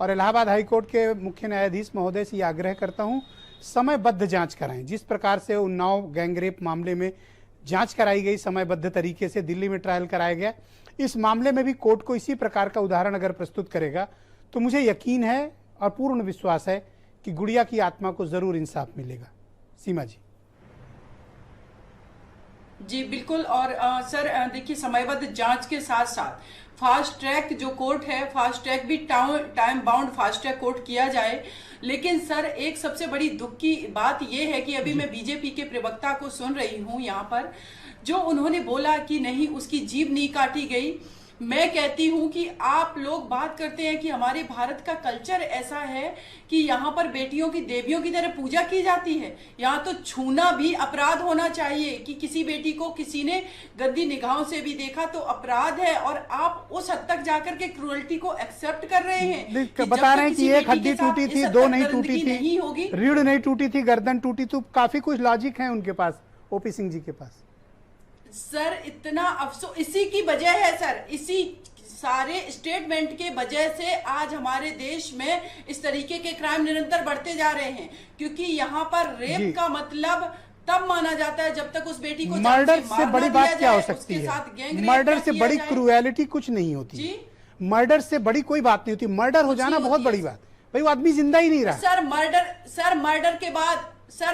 और इलाहाबाद हाईकोर्ट के मुख्य न्यायाधीश महोदय से आग्रह करता हूं, समयबद्ध जांच कराएं। जिस प्रकार से उन्नाव गैंगरेप मामले में जांच कराई गई, समयबद्ध तरीके से दिल्ली में ट्रायल कराया गया, इस मामले में भी कोर्ट को इसी प्रकार का उदाहरण अगर प्रस्तुत करेगा तो मुझे यकीन है और पूर्ण विश्वास है कि गुड़िया की आत्मा को जरूर इंसाफ मिलेगा। सीमा जी। जी बिल्कुल। और सर देखिए, समयबद्ध जांच के साथ साथ फास्ट ट्रैक जो कोर्ट है, फास्ट ट्रैक भी time bound fast track court किया जाए। लेकिन सर एक सबसे बड़ी दुख की बात यह है कि अभी मैं बीजेपी के प्रवक्ता को सुन रही हूं यहाँ पर, जो उन्होंने बोला कि नहीं उसकी जीभ नहीं काटी गई। मैं कहती हूं कि आप लोग बात करते हैं कि हमारे भारत का कल्चर ऐसा है कि यहाँ पर बेटियों की देवियों की तरह पूजा की जाती है। यहाँ तो छूना भी अपराध होना चाहिए कि किसी बेटी को किसी ने गंदी निगाहों से भी देखा तो अपराध है, और आप उस हद तक जाकर के क्रूरल्टी को एक्सेप्ट कर रहे हैं कि बता रहे हैं कि एक हड्डी टूटी थी, दो नहीं टूटी थी, नहीं होगी, रीढ़ नहीं टूटी थी, गर्दन टूटी। तो काफी कुछ लॉजिक है उनके पास, ओपी सिंह जी के पास। सर इतना अफसोस इसी की वजह है सर, इसी सारे स्टेटमेंट के वजह से आज हमारे देश में इस तरीके के क्राइम निरंतर बढ़ते जा रहे हैं, क्योंकि यहाँ पर रेप का मतलब तब माना जाता है जब तक उस बेटी को मर्डर से बड़ी बात क्या हो सकती है? मर्डर से बड़ी क्रूएलिटी कुछ नहीं होती जी? मर्डर से बड़ी कोई बात नहीं होती। मर्डर हो जाना बहुत बड़ी बात, भाई वो आदमी जिंदा ही नहीं रहा। सर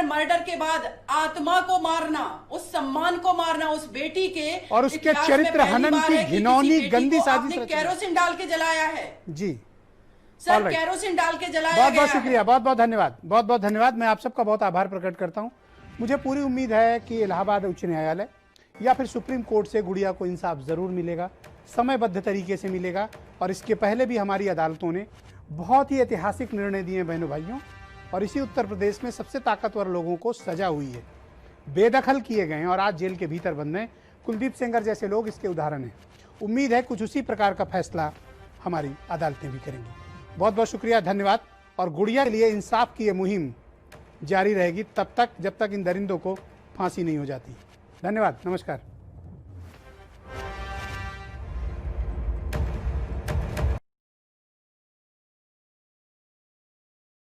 मर्डर के बाद आत्मा को मारना, उस सम्मान को मारना, उस बेटी के और उसके चरित्र हनन की घिनौनी गंदी साजिश कैरोसिन डाल के जलाया है। जी सर कैरोसिन डाल के जलाया बहुत गया बहुत शुक्रिया, बहुत बहुत धन्यवाद, बहुत बहुत धन्यवाद। मैं आप सबका बहुत आभार प्रकट करता हूं। मुझे पूरी उम्मीद है कि इलाहाबाद उच्च न्यायालय या फिर सुप्रीम कोर्ट से गुड़िया को इंसाफ जरूर मिलेगा, समयबद्ध तरीके से मिलेगा। और इसके पहले भी हमारी अदालतों ने बहुत ही ऐतिहासिक निर्णय दिए बहनों भाइयों, और इसी उत्तर प्रदेश में सबसे ताकतवर लोगों को सजा हुई है, बेदखल किए गए हैं और आज जेल के भीतर बंद हैं। कुलदीप सेंगर जैसे लोग इसके उदाहरण हैं। उम्मीद है कुछ उसी प्रकार का फैसला हमारी अदालतें भी करेंगी। बहुत बहुत शुक्रिया, धन्यवाद। और गुड़िया के लिए इंसाफ की ये मुहिम जारी रहेगी तब तक जब तक इन दरिंदों को फांसी नहीं हो जाती। धन्यवाद, नमस्कार।